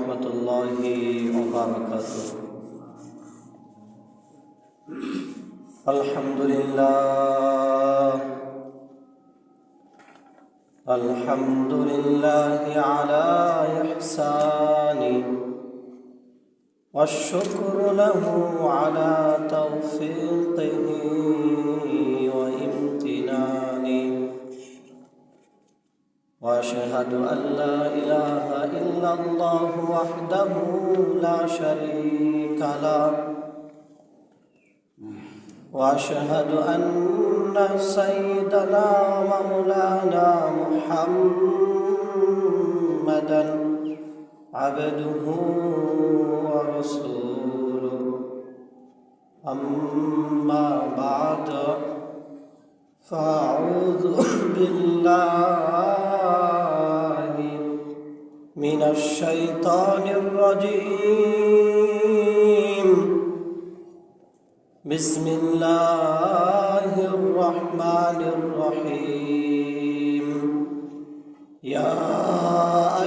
রহমতুল্লাহি ওয়া বারাকাতুহু। আলহামদুলিল্লাহি আলা ইহসানি ওয়াশ-শুকরু লাহু আলা তাওফীকিহি ওয়া ইমতিনানি। وأشهد أن لا إله إلا الله وحده لا شريك له وأشهد أن سيدنا ومولانا محمدا عبده ورسوله. أما بعد فأعوذ بالله من الشيطان الرجيم. بسم الله الرحمن الرحيم. يا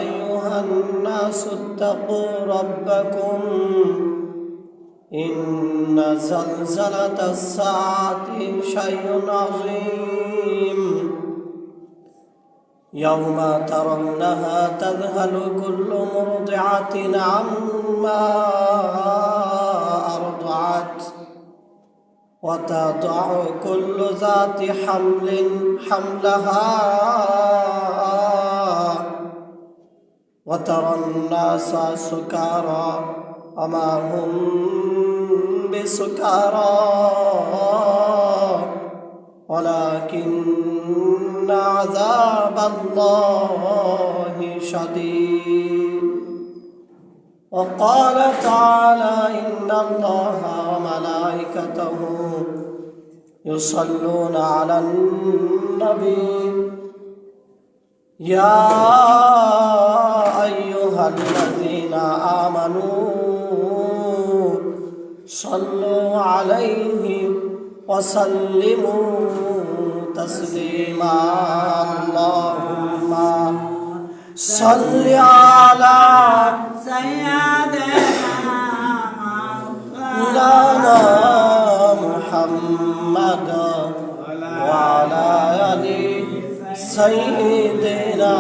أيها الناس اتقوا ربكم إن زلزلة الساعة شيء عظيم. يوم ترونها تذهل كل مرضعة عما أرضعت وتضع كل ذات حمل حملها وترى الناس سكارى وما هم بسكارى ولكن عذاب الله شديد. وقال تعالى إن الله وملائكته يصلون على النبي يا أيها الذين آمنوا صلوا عليه وسلموا تسليما. اللهم صل على سيدنا مولانا محمد وعلى آل سيدنا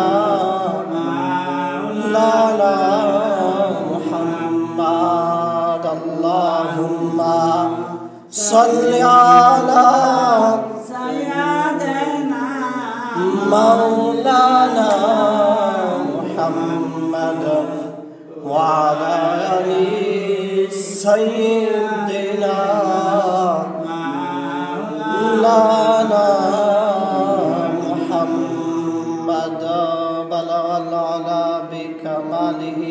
مولانا محمد. اللهم صل على سيدنا مولانا محمد وعلى آل سيدنا مولانا محمد. بلغ العلا بكماله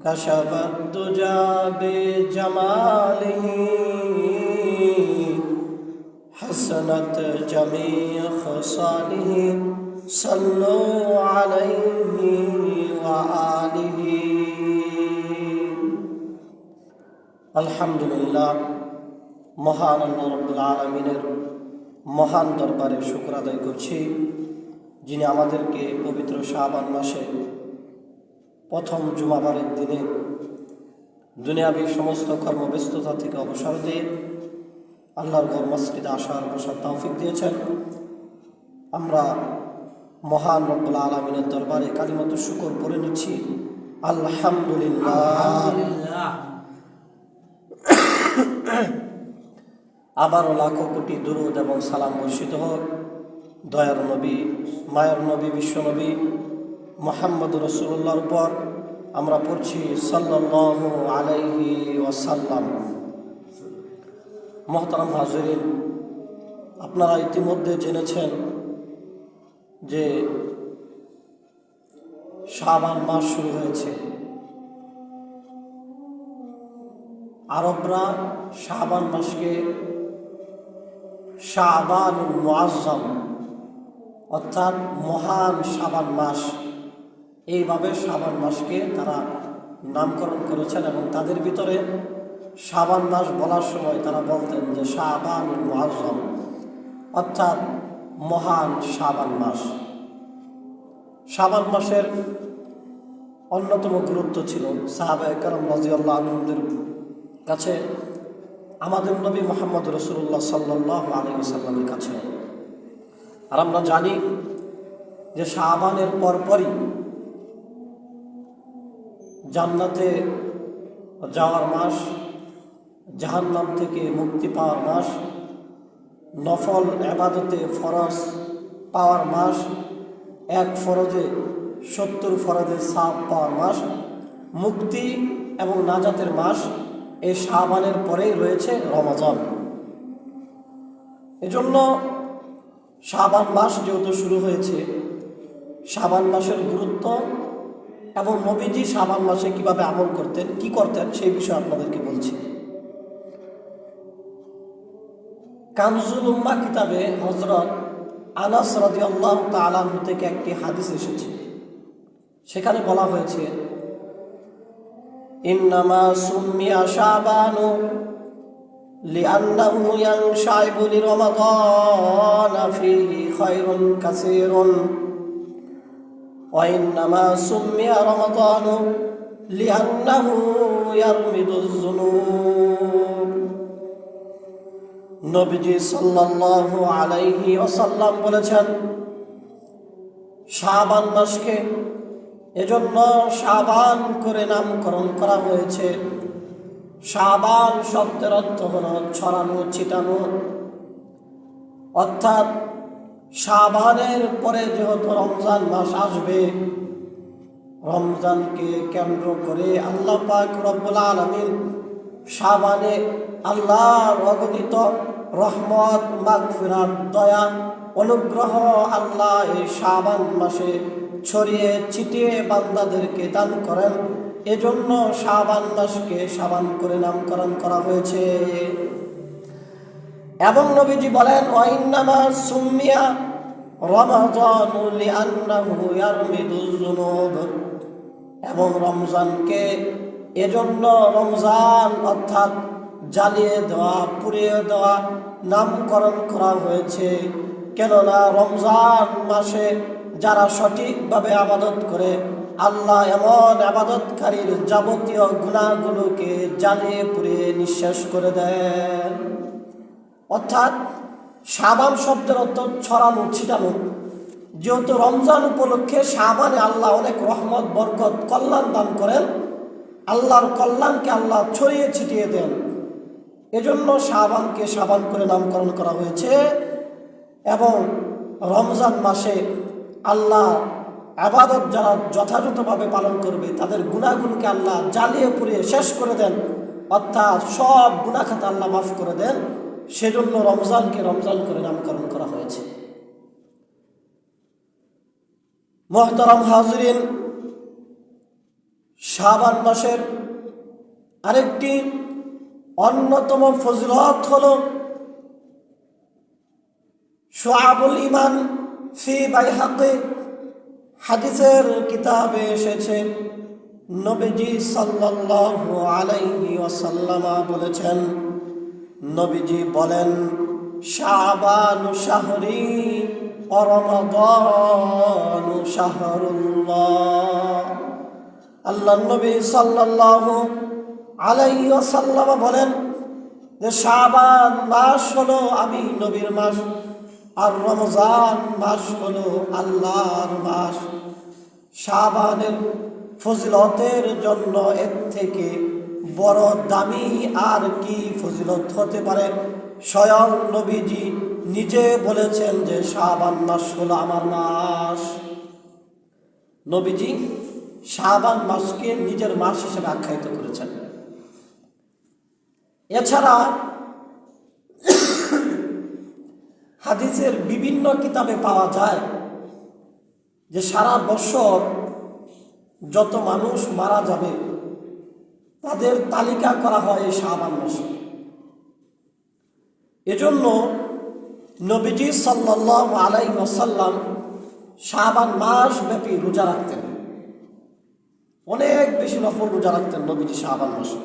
كشف الدجى بجماله حسنت جميع خصاله صلوا عليه وآله. আলহামদুলিল্লাহ, মহান আল্লাহ রাব্বুল আলামিনের মহান দরবারে শুকর আদায় করছি, যিনি আমাদেরকে পবিত্র শাবান মাসে প্রথম জুমাবারের দিনে দুনিয়াবী সমস্ত কর্মব্যস্ততা থেকে অবসর দিয়ে আল্লাহর ঘর মসজিদে আসার বসার তৌফিক দিয়েছেন। আমরা মহান রব্বুল আলামিনের দরবারে কালিমাত শুকর পড়ে নিচ্ছি আলহামদুলিল্লাহ। আবারও লাখো কোটি দুরূদ এবং সালাম বর্ষিত হোক দয়ার নবী, মায়ের নবী, বিশ্বনবী মুহাম্মদুর রাসূলুল্লাহর উপর। আমরা পড়ছি সাল্লাল্লাহু আলাইহি ওয়াসাল্লাম। মুহতারাম হাজিরিন, আপনারা ইতিমধ্যে জেনেছেন যে শাবান মাস শুরু হয়েছে। আরবরা শাবান মাসকে শাবানুল মুআজ্জাম অর্থাৎ মহান শাবান মাস, এইভাবে শাবান মাসকে তারা নামকরণ করেছেন এবং তাদের ভিতরে শাবান মাস বলার সময় তারা বলতেন যে শাবানুল মুআজ্জাম অর্থাৎ মহান শাবান মাস। শাবান মাসের অন্যতম গুরুত্ব ছিল সাহাবায়ে কেরাম রাদিয়াল্লাহু আনহুদের কাছে, আমাদের নবী মুহাম্মদ রাসূলুল্লাহ সাল্লাল্লাহু আলাইহি ওয়াসাল্লামের কাছে। আর আমরা জানি যে শাবানের পরপরই জান্নাতে যাওয়ার মাস, জাহান্নাম থেকে মুক্তি পাওয়ার মাস, নফল ইবাদতে ফরজ পাওয়ার মাস, এক ফরজে 70 ফরজের সওয়াব পাওয়ার মাস, মুক্তি এবং নাজাতের মাস এই শাবানের পরেই রয়েছে রমজান। এজন্য শাবান মাস যেহেতু শুরু হয়েছে, শাবান মাসের গুরুত্ব এবং নবীজি শাবান মাসে কিভাবে আমল করতেন, কি করতেন, সেই বিষয়ে আপনাদেরকে বলছি। কানজুল উম্মাহ কিতাবে হযরত আনাস রাদিয়াল্লাহু তাআলা আনহু থেকে একটি হাদিস এসেছে। সেখানে বলা হয়েছে, ইন্নামা সুম্মিয়া শাবানু লিআন্নাহু ইয়ানশাইবু লিরমাদান ফীহি খায়রুন কাসীরুন ওয়া ইন্নামা সুম্মিয়া রমাদানু লিআন্নাহু ইয়ারমিদুজ যুনুব। নবীজি সাল্লাল্লাহু আলাইহি ওয়াসাল্লাম বলেছেন, শাবান মাসকে এজন্য শাবান করে নামকরণ করা হয়েছে। শাবান শব্দের অর্থ হল ছড়ানো, ছিটানো। অর্থাৎ শাবানের পরে যেহেতু রমজান মাস আসবে, রমজানকে কেন্দ্র করে আল্লাহ পাক রব্বুল আলামিন শাবানে আল্লাহর অগণিত রহমত, মাগফিরাত, দয়া, অনুগ্রহ আল্লাহ এই শাবান মাসে ছড়িয়ে ছিটিয়ে বান্দাদেরকে দান করেন। এজন্য শাবান মাসকে শাবান করে নামকরণ করা হয়েছে। এবং নবীজি বলেন, ওয়াইন্নামা সুম্মিয়া রমাদানু লিআন্নাহু ইয়ারমিদুজ যুনুব। এবং রমজানকে এজন্য রমজান অর্থাৎ জ্বালিয়ে দেওয়া, পুড়িয়ে দেওয়া নামকরণ করা হয়েছে। কেননা রমজান মাসে যারা সঠিকভাবে আবাদত করে, আল্লাহ এমন আবাদতকারীর যাবতীয় গুনাহগুলোকে জ্বালিয়ে পুড়িয়ে নিঃশেষ করে দেন। অর্থাৎ শাবান শব্দের অর্থ ছড়ানো, ছিটানো। যেহেতু রমজান উপলক্ষে শাবানে আল্লাহ অনেক রহমত, বরকত, কল্যাণ দান করেন, আল্লাহর কল্যাণকে আল্লাহ ছড়িয়ে ছিটিয়ে দেন। এজন্য শাবানকে শাবান করে নামকরণ করা হয়েছে। এবং রমজান মাসে আল্লাহ ইবাদত যারা যথাযথভাবে পালন করবে, তাদের গুনাহগুলোকে আল্লাহ জ্বালিয়ে পুড়িয়ে শেষ করে দেন। অর্থাৎ সব গুনাহ খাতা আল্লাহ মাফ করে দেন। সেজন্য রমজানকে রমজান করে নামকরণ করা হয়েছে। মুহতারাম হাজিরিন, শাবান মাসের আরেকটি অন্যতম ফজিলত হল শুআবুল ঈমান ফি বাইহাকি হাদিসের কিতাবে এসেছে, নবীজি সাল্লাল্লাহু আলাইহি ওয়াসাল্লাম বলেছেন, নবীজি বলেন, শাবানু শাহরি ওয়া রমাদানু শাহরুল্লাহ। আল্লাহর নবী সাল্লাল্লাহু আলাইহি ওয়াসাল্লাম বলেন যে শাবান মাস হলো আমি নবীর মাস, আর রমজান মাস হলো আল্লাহর মাস। শাবানের ফজিলতের জন্য এর থেকে বড় দামি আর কি ফজিলত হতে পারে? স্বয়ং নবীজি নিজে বলেছেন যে শাবান মাস হলো আমার মাস। নবীজি শাবান মাসকে নিজের মাস হিসেবে আখ্যায়িত করেছেন। এছাড়া হাদিসের বিভিন্ন কিতাবে পাওয়া যায় যে সারা বছর যত মানুষ মারা যাবে তাদের তালিকা করা হয় এই শাবান মাসে। এজন্য নবীজি সাল্লাল্লাহু আলাইহি ওয়াসাল্লাম শাবান মাস ব্যাপী রোজা রাখতেন, অনেক বেশি নফল রোজা রাখতেন নবীজি শাবান মাসে।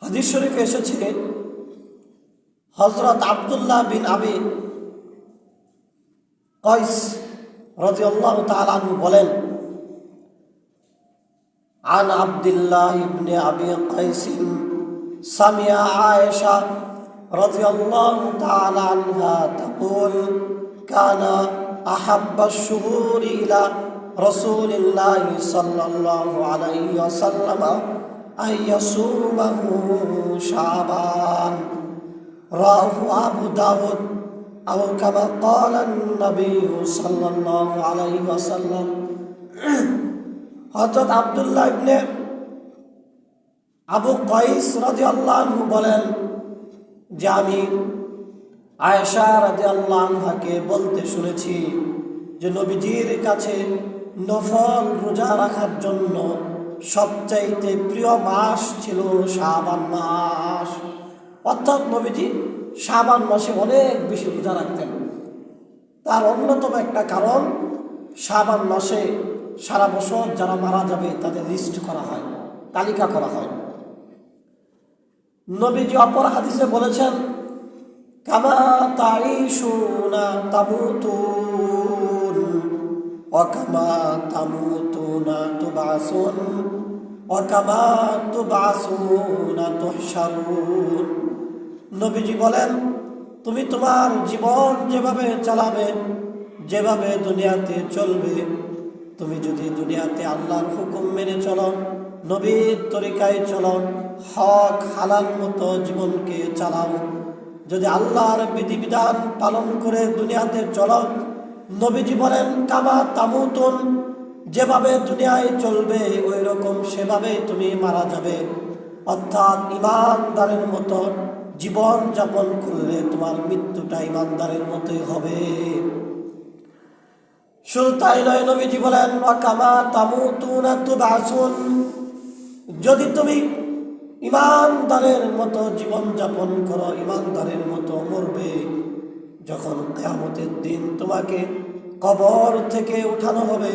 হাদিস শরীফে এসেছে, হযরত আব্দুল্লাহ বিন আবি কাইস রাদিয়াল্লাহু তাআলা আনহু বলেন, عن عبد الله بن أبي قيس سمع عائشة رضي الله تعالى عنها تقول كان أحب الشهور إلى رسول الله صلى الله عليه وسلم أن يصومه شعبان رواه أبو داود أو كما قال النبي صلى الله عليه وسلم। হযরত আব্দুল্লাহ ইবনে আবু কাইস রাদিয়াল্লাহু আনহু বলেন যে আমি আয়েশা রাদিয়াল্লাহু আনহাকে বলতে শুনেছি যে নবীজির কাছে নফল রোজা রাখার জন্য সবচাইতে প্রিয় মাস ছিল শাবান মাস। অর্থাৎ নবীজি শাবান মাসে অনেক বেশি রোজা রাখতেন। তার অন্যতম একটা কারণ, শাবান মাসে সারা বছর যারা মারা যাবে তাদের লিস্ট করা হয়, তালিকা করা হয়। নবীজি অপর হাদিসে বলেছেন, কামা তাঈশুনা তামুতুন ওয়া কামা তামুতুনা তুবআসুন ওয়া কামা তুবআসুনা তুহশারুন। নবীজি বলেন, তুমি তোমার জীবন যেভাবে চালাবে, যেভাবে দুনিয়াতে চলবে, তুমি যদি দুনিয়াতে আল্লাহর হুকুম মেনে চলো, নবীর তরিকায় চলো, হক হালাল মতো জীবনকে চালাও, যদি আল্লাহর বিধিবিধান পালন করে দুনিয়াতে চলো, নবীজি বলেন কামা তামুতুন, যেভাবে দুনিয়ায় চলবে ওই রকম সেভাবে তুমি মারা যাবে। অর্থাৎ ইমানদারের মতো জীবন যাপন করলে তোমার মৃত্যুটা ইমানদারের মতোই হবে। শুধু তাই নয়, নবীজি বলেন ওয়া কামা তামুতুনা তুবআসুন, যদি তুমি ইমানদারের মতো জীবন যাপন করো, ইমানদারের মতো মরবে, যখন কিয়ামতের দিন তোমাকে কবর থেকে উঠানো হবে,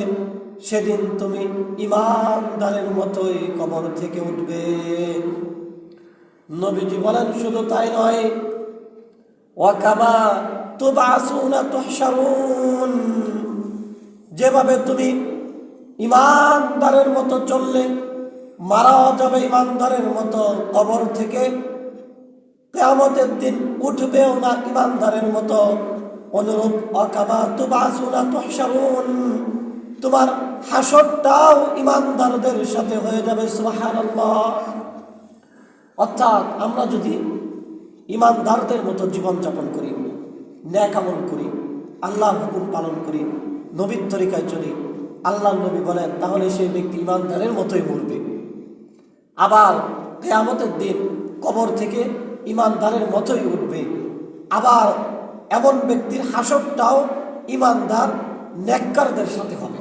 সেদিন তুমি ইমানদারের মতোই কবর থেকে উঠবে। নবীজি বলেন শুধু তাই নয়, ওয়া কামা তুবআসুনা তুহশারুন, যেভাবে তুমি ইমানদারের মতো চললে মারাও যাবে ইমানদারের মতো, কবর থেকে কিয়ামতের দিন উঠবেও না ইমানদারের মতো, অনুরূপ ওয়া কামা তুবআসুনা তুহশারুন, তোমার হাসরটাও ইমানদারদের সাথে হয়ে যাবে। সুবহানাল্লাহ। অর্থাৎ আমরা যদি ইমানদারদের মতো জীবন যাপন করি, নেক আমল করি, আল্লাহর হুকুম পালন করি, নবীর তরিকায় চলি, আল্লাহর নবী বলেন, তাহলে সেই ব্যক্তি ইমানদারের মতোই মরবে। আবার কিয়ামতের দিন কবর থেকে ইমানদারের মতোই উঠবে। আবার এমন ব্যক্তির হাসরটাও ইমানদার নেককারদের সাথে হবে।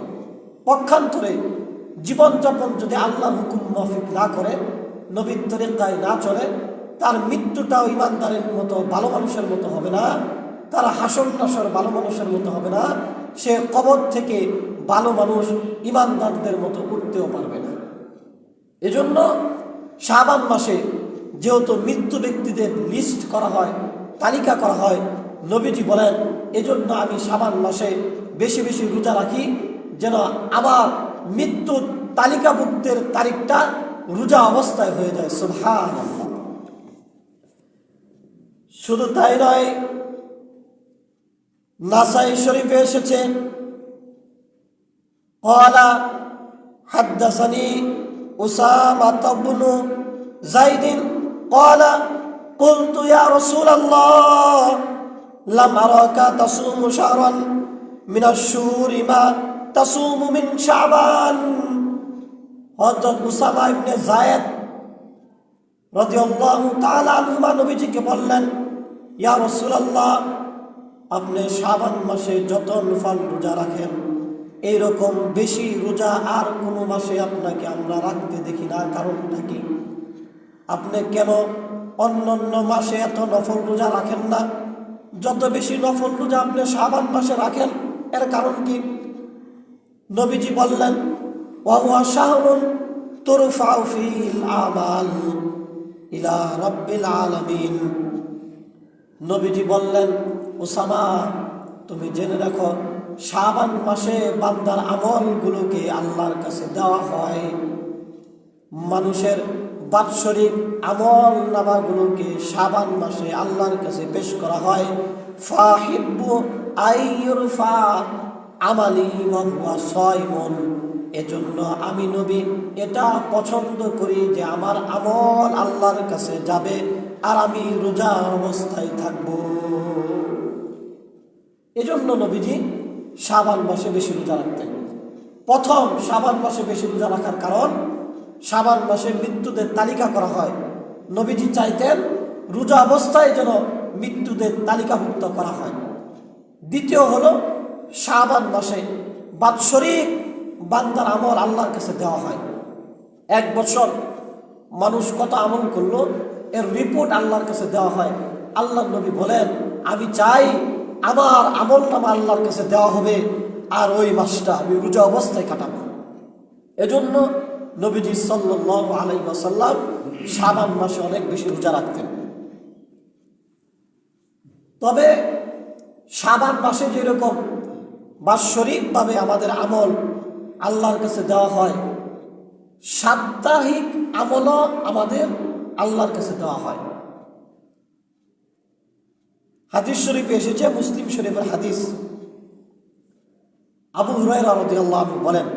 পক্ষান্তরে জীবনযাপন যদি আল্লাহর হুকুম মাফিক না করে, নবীর তরিকায় না চলে, তার মৃত্যুটাও ইমানদারের মতো ভালো মানুষের মতো হবে না, তার হাসর নাসর ভালো মানুষের মতো হবে না, সে কবর থেকে ভালো মানুষ ইমানদারদের মতো উঠতেও পারবে না। এজন্য শাবান মাসে যেহেতু মৃত্যু ব্যক্তিদের লিস্ট করা হয়, তালিকা করা হয়, নবীজি বলেন এজন্য আমি শাবান মাসে বেশি বেশি রোজা রাখি, যেন আমার মৃত্যুর তালিকাভুক্তের তারিখটা রোজা অবস্থায় হয়ে যায়। সুবহানাল্লাহ। শুধু তাই নয়, নাসাই শরীফে এসেছে, ক্বালা হাদ্দাসানি উসামা ইবনু যায়েদ ক্বালা কুলতু ইয়া রাসূলুল্লাহ লাম আরাকা তাসুমু শাহরান মিনাশ শুহুরি মা তাসুমু মিন শাবান। হযরত উসামা ইবনে যায়েদ রাদিয়াল্লাহু তাআলা আনহু নবীজিকে বললেন, ইয়া রাসূলুল্লাহ, আপনি শাবান মাসে যত নফল রোজা রাখেন, এইরকম বেশি রোজা আর কোনো মাসে আপনাকে আমরা রাখতে দেখি না। কারণটা কি? আপনি কেন অন্যান্য মাসে এত নফল রোজা রাখেন না? যত বেশি নফল রোজা আপনি শাবান মাসে রাখেন, এর কারণ কি? নবীজি বললেন, ওয়া হুয়া শাহরুন তুরফাউ ফিহিল আমাল ইলা রাব্বিল আলামিন। নবীজি বললেন, উসামা তুমি জেনে রাখো, শাবান মাসে বান্দার আমলগুলোকে আল্লাহর কাছে দেওয়া হয়। মানুষের বাৎসরিক আমল নামাগুলোকে শাবান মাসে আল্লাহর কাছে পেশ করা হয়। ফাহিব্বু আইয়ুরফা আমালি ওয়া হুয়া সাইমুন, এজন্য আমি নবী এটা পছন্দ করি যে আমার আমল আল্লাহর কাছে যাবে আর আমি রোজা অবস্থায় থাকব। এজন্য নবীজি শাবান মাসে বেশি রোজা রাখতেন। প্রথম শাবান মাসে বেশি রোজা রাখার কারণ, শাবান মাসে মৃত্যুদের তালিকা করা হয়। নবীজি চাইতেন রোজা অবস্থায় যেন মৃত্যুদের তালিকাভুক্ত করা হয়। দ্বিতীয় হলো, শাবান মাসে বাৎসরিক বান্দার আমল আল্লাহর কাছে দেওয়া হয়। এক বছর মানুষ কত আমল করলো এর রিপোর্ট আল্লাহর কাছে দেওয়া হয়। আল্লাহর নবী বলেন, আমি চাই আমার আমল নামা আল্লাহর কাছে দেওয়া হবে আর ওই মাসটা আমি রোজা অবস্থায় কাটাবো। এজন্য নবীজি সাল্লাল্লাহু আলাইহি ওয়াসাল্লাম শাবান মাসে অনেক বেশি রোজা রাখতেন। তবে শাবান মাসে যেরকম বাৎসরিকভাবে আমাদের আমল আল্লাহর কাছে দেওয়া হয়, সাপ্তাহিক আমলও আমাদের আল্লাহর কাছে দেওয়া হয়। হাদিস শরীফে এসেছে, মুসলিম শরীফের হাদিস, আবু হুরায়রা রাদিয়াল্লাহু আনহু বলেন,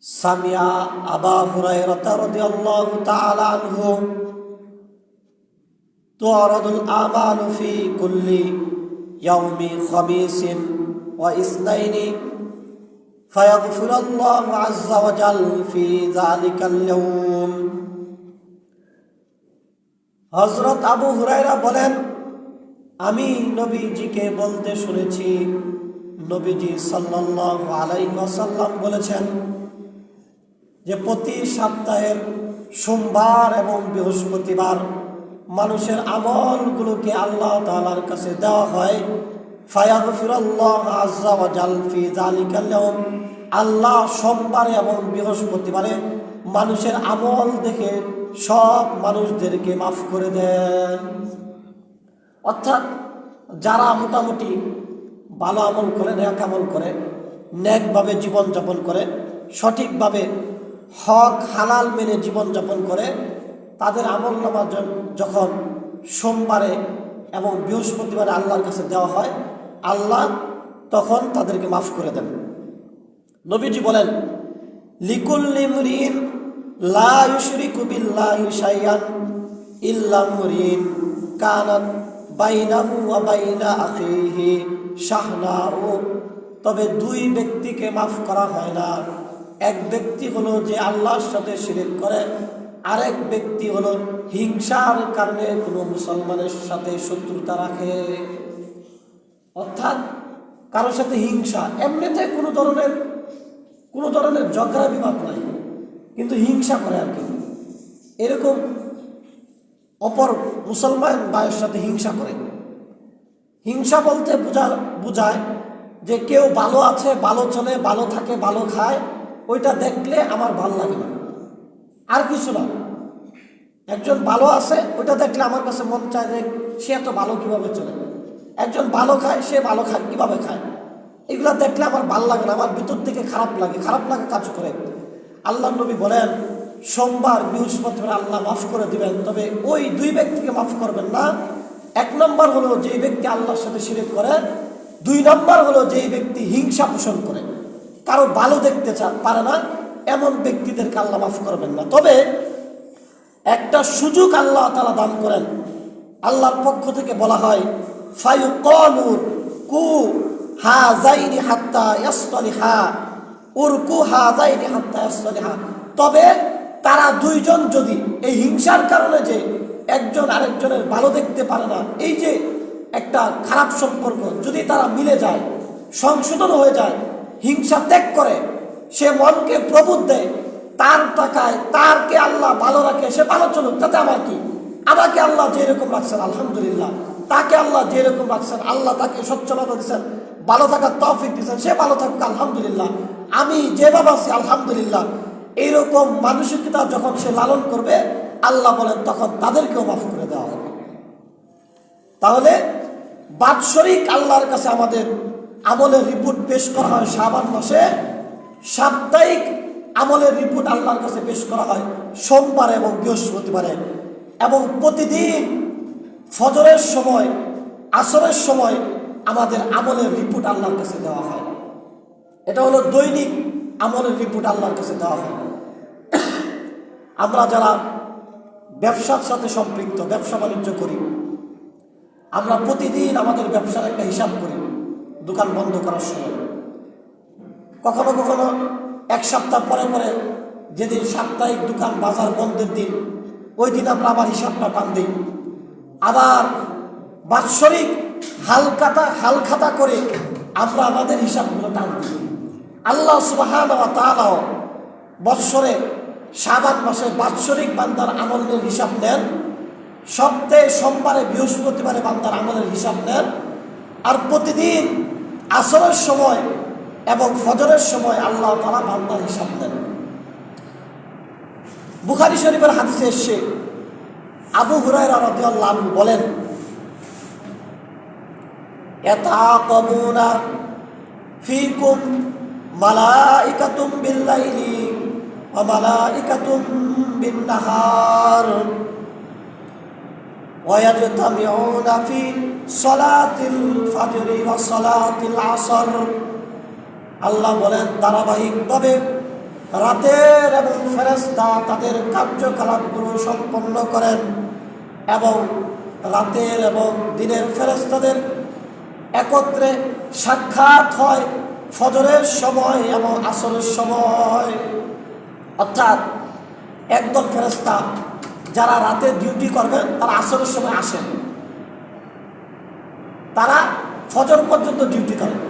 সামিয়া আবা হুরায়রা রাদিয়াল্লাহু তাআলা আনহু তুআরাদুল আমালু ফি কুল্লি ইয়াউমি খামিসিন ওয়া ইসনাইনি ফায়াগফিরুল্লাহু আযজা ওয়া জাল ফি যালিকাল ইয়াউম। হযরত আবু হুরায়রা বলেন, আমি নবীজিকে বলতে শুনেছি, নবীজি সাল্লাল্লাহু আলাইহি ওয়াসাল্লাম বলেছেন যে প্রতি সপ্তাহের সোমবার এবং বৃহস্পতিবার মানুষের আমলগুলোকে আল্লাহ তাআলার কাছে দেওয়া হয়। ফায়াগফিরুল্লাহু আযজা ওয়া জাল ফি যালিকাল ইয়াউম, আল্লাহ সোমবারে এবং বৃহস্পতিবারে মানুষের আমল দেখে সব মানুষদেরকে মাফ করে দেন। অর্থাৎ যারা মোটামুটি ভালো আমল করে, নেক আমল করে, নেকভাবে জীবনযাপন করে, সঠিকভাবে হক হালাল মেনে জীবনযাপন করে, তাদের আমল নামা যখন সোমবারে এবং বৃহস্পতিবারে আল্লাহর কাছে দেওয়া হয়, আল্লাহ তখন তাদেরকে মাফ করে দেন। নবীজি বলেন, লিকুল্লি মুরিন লা ইউশরিকু বিল্লাহি শাইআন ইল্লা মুরিন কানাত বাইনাহু ওয়া বাইনা আখিহি শাহনাউ, তবে দুই ব্যক্তিকে মাফ করা হয় না। এক ব্যক্তি হলো যে আল্লাহর সাথে শিরক করে, আরেক ব্যক্তি হলো হিংসার কারণে কোনো মুসলমানের সাথে শত্রুতা রাখে। অর্থাৎ কারোর সাথে হিংসা, এমনিতে কোনো ধরনের ঝগড়া বিবাদ নাই, কিন্তু হিংসা করে আর কি, এরকম অপর মুসলমান ভাইয়ের সাথে হিংসা করে। হিংসা বলতে বোঝায় যে কেউ ভালো আছে, ভালো চলে, ভালো থাকে, ভালো খায়, ওইটা দেখলে আমার ভালো লাগে না, আর কিছু না। একজন ভালো আছে, ওইটা দেখলে আমার কাছে মন চায় যে সে এত ভালো কিভাবে চলে। একজন ভালো খায়, সে ভালো খায় কিভাবে খায়, এগুলা দেখলে আমার ভালো লাগে না, আমার ভিতর থেকে খারাপ লাগে কাজ করে। আল্লাহ নবী বলেন, সোমবার বৃহস্পতিবার আল্লাহ মাফ করে দিবেন, তবে ওই দুই ব্যক্তিকে মাফ করবেন না। এক নম্বর হলো যে ব্যক্তি আল্লাহর সাথে শিরক করে, দুই নম্বর হলো যে ব্যক্তি হিংসা পোষণ করে, কারো ভালো দেখতে পারে না, এমন ব্যক্তিদেরকে আল্লাহ মাফ করবেন না। তবে একটা সুযোগ আল্লাহ তাআলা দান করেন, আল্লাহর পক্ষ থেকে বলা হয়, ফায়ুকালু কু হাযাইনি হাত্তা ইয়াসতালিহা উরকু হাযাইনি হাত্তা ইয়াসতালিহা, তবে তারা দুইজন যদি এই হিংসার কারণে যে একজন আরেকজনের ভালো দেখতে পারে না, এই যে একটা খারাপ সম্পর্ক যদি তারা মিলে যায়, সংশোধন হয়ে যায়, হিংসা ত্যাগ করে, সে মনকে প্রবোধ দেয়, তার টাকায় তারকে আল্লাহ ভালো রাখে, সে ভালো চলুক, তাতে আমার কি, আমাকে আল্লাহ যেরকম রাখছেন আলহামদুলিল্লাহ, তাকে আল্লাহ যেরকম রাখছেন, আল্লাহ তাকে সচ্ছলতা দিচ্ছেন, ভালো থাকার তৌফিক দিচ্ছেন, সে ভালো থাকুক আলহামদুলিল্লাহ, আমি যেভাবে আছি আলহামদুলিল্লাহ। এইরকম মানসিকতা যখন সে লালন করবে, আল্লাহ বলেন তখন তাদেরকেও মাফ করে দেওয়া হবে। তাহলে বাৎসরিক আল্লাহর কাছে আমাদের আমলের রিপোর্ট পেশ করা হয় শাবান মাসে, সাপ্তাহিক আমলের রিপোর্ট আল্লাহর কাছে পেশ করা হয় সোমবার এবং বৃহস্পতিবারে, এবং প্রতিদিন ফজরের সময় আসরের সময় আমাদের আমলের রিপোর্ট আল্লাহর কাছে দেওয়া হয়। এটা হলো দৈনিক আমলের রিপোর্ট আল্লাহর কাছে দেওয়া হয়। আমরা যারা ব্যবসার সাথে সম্পৃক্ত, ব্যবসা বাণিজ্য করি, আমরা প্রতিদিন আমাদের ব্যবসার একটা হিসাব করি দোকান বন্ধ করার সময়। কখনো কখনো এক সপ্তাহ পরে পরে, যেদিন সাপ্তাহিক দোকান বাজার বন্ধের দিন, ওই দিন আমরা আবার হিসাবটা টান দিই। আবার বাৎসরিক হালখাতা করে আমরা আমাদের হিসাবগুলো টান দিই। আল্লাহ সুবহানাহু ওয়া তাআলা বৎসরে শাবান মাসে বাৎসরিক বান্দার আমলের হিসাব নেন, সপ্তাহে সোমবারে বৃহস্পতিবারে বান্দার আমলের হিসাব নেন, আর প্রতিদিন আসরের সময় এবং ফজরের সময় আল্লাহ তাআলা বান্দার হিসাব নেন। বুখারী শরীফের হাদিসে এসেছে, আবু হুরায়রা রাদিয়াল্লাহু আনহু বলেন, ইয়াতাকাবুনা ফীকুম মালাইকাতুম বিল-লাইলি ওয়া মালাইকাতুম বিন-নাহার ওয়া ইয়াজতামিউনা ফি সালাতিল ফাজরি ওয়া সালাতিল আসর। আল্লাহ বলেন ধারাবাহিকভাবে রাতের এবং ফেরেশতা তাদের কার্যকলাপগুলো সম্পন্ন করেন, এবং রাতের এবং দিনের ফেরেশতাদের একত্রে সাক্ষাৎ হয় ফজরের সময় এবং আসরের সময়। অর্থাৎ একদল ফেরেশতা যারা রাতে ডিউটি করবেন তারা আসরের সময় আসেন, তারা ফজর পর্যন্ত ডিউটি করেন।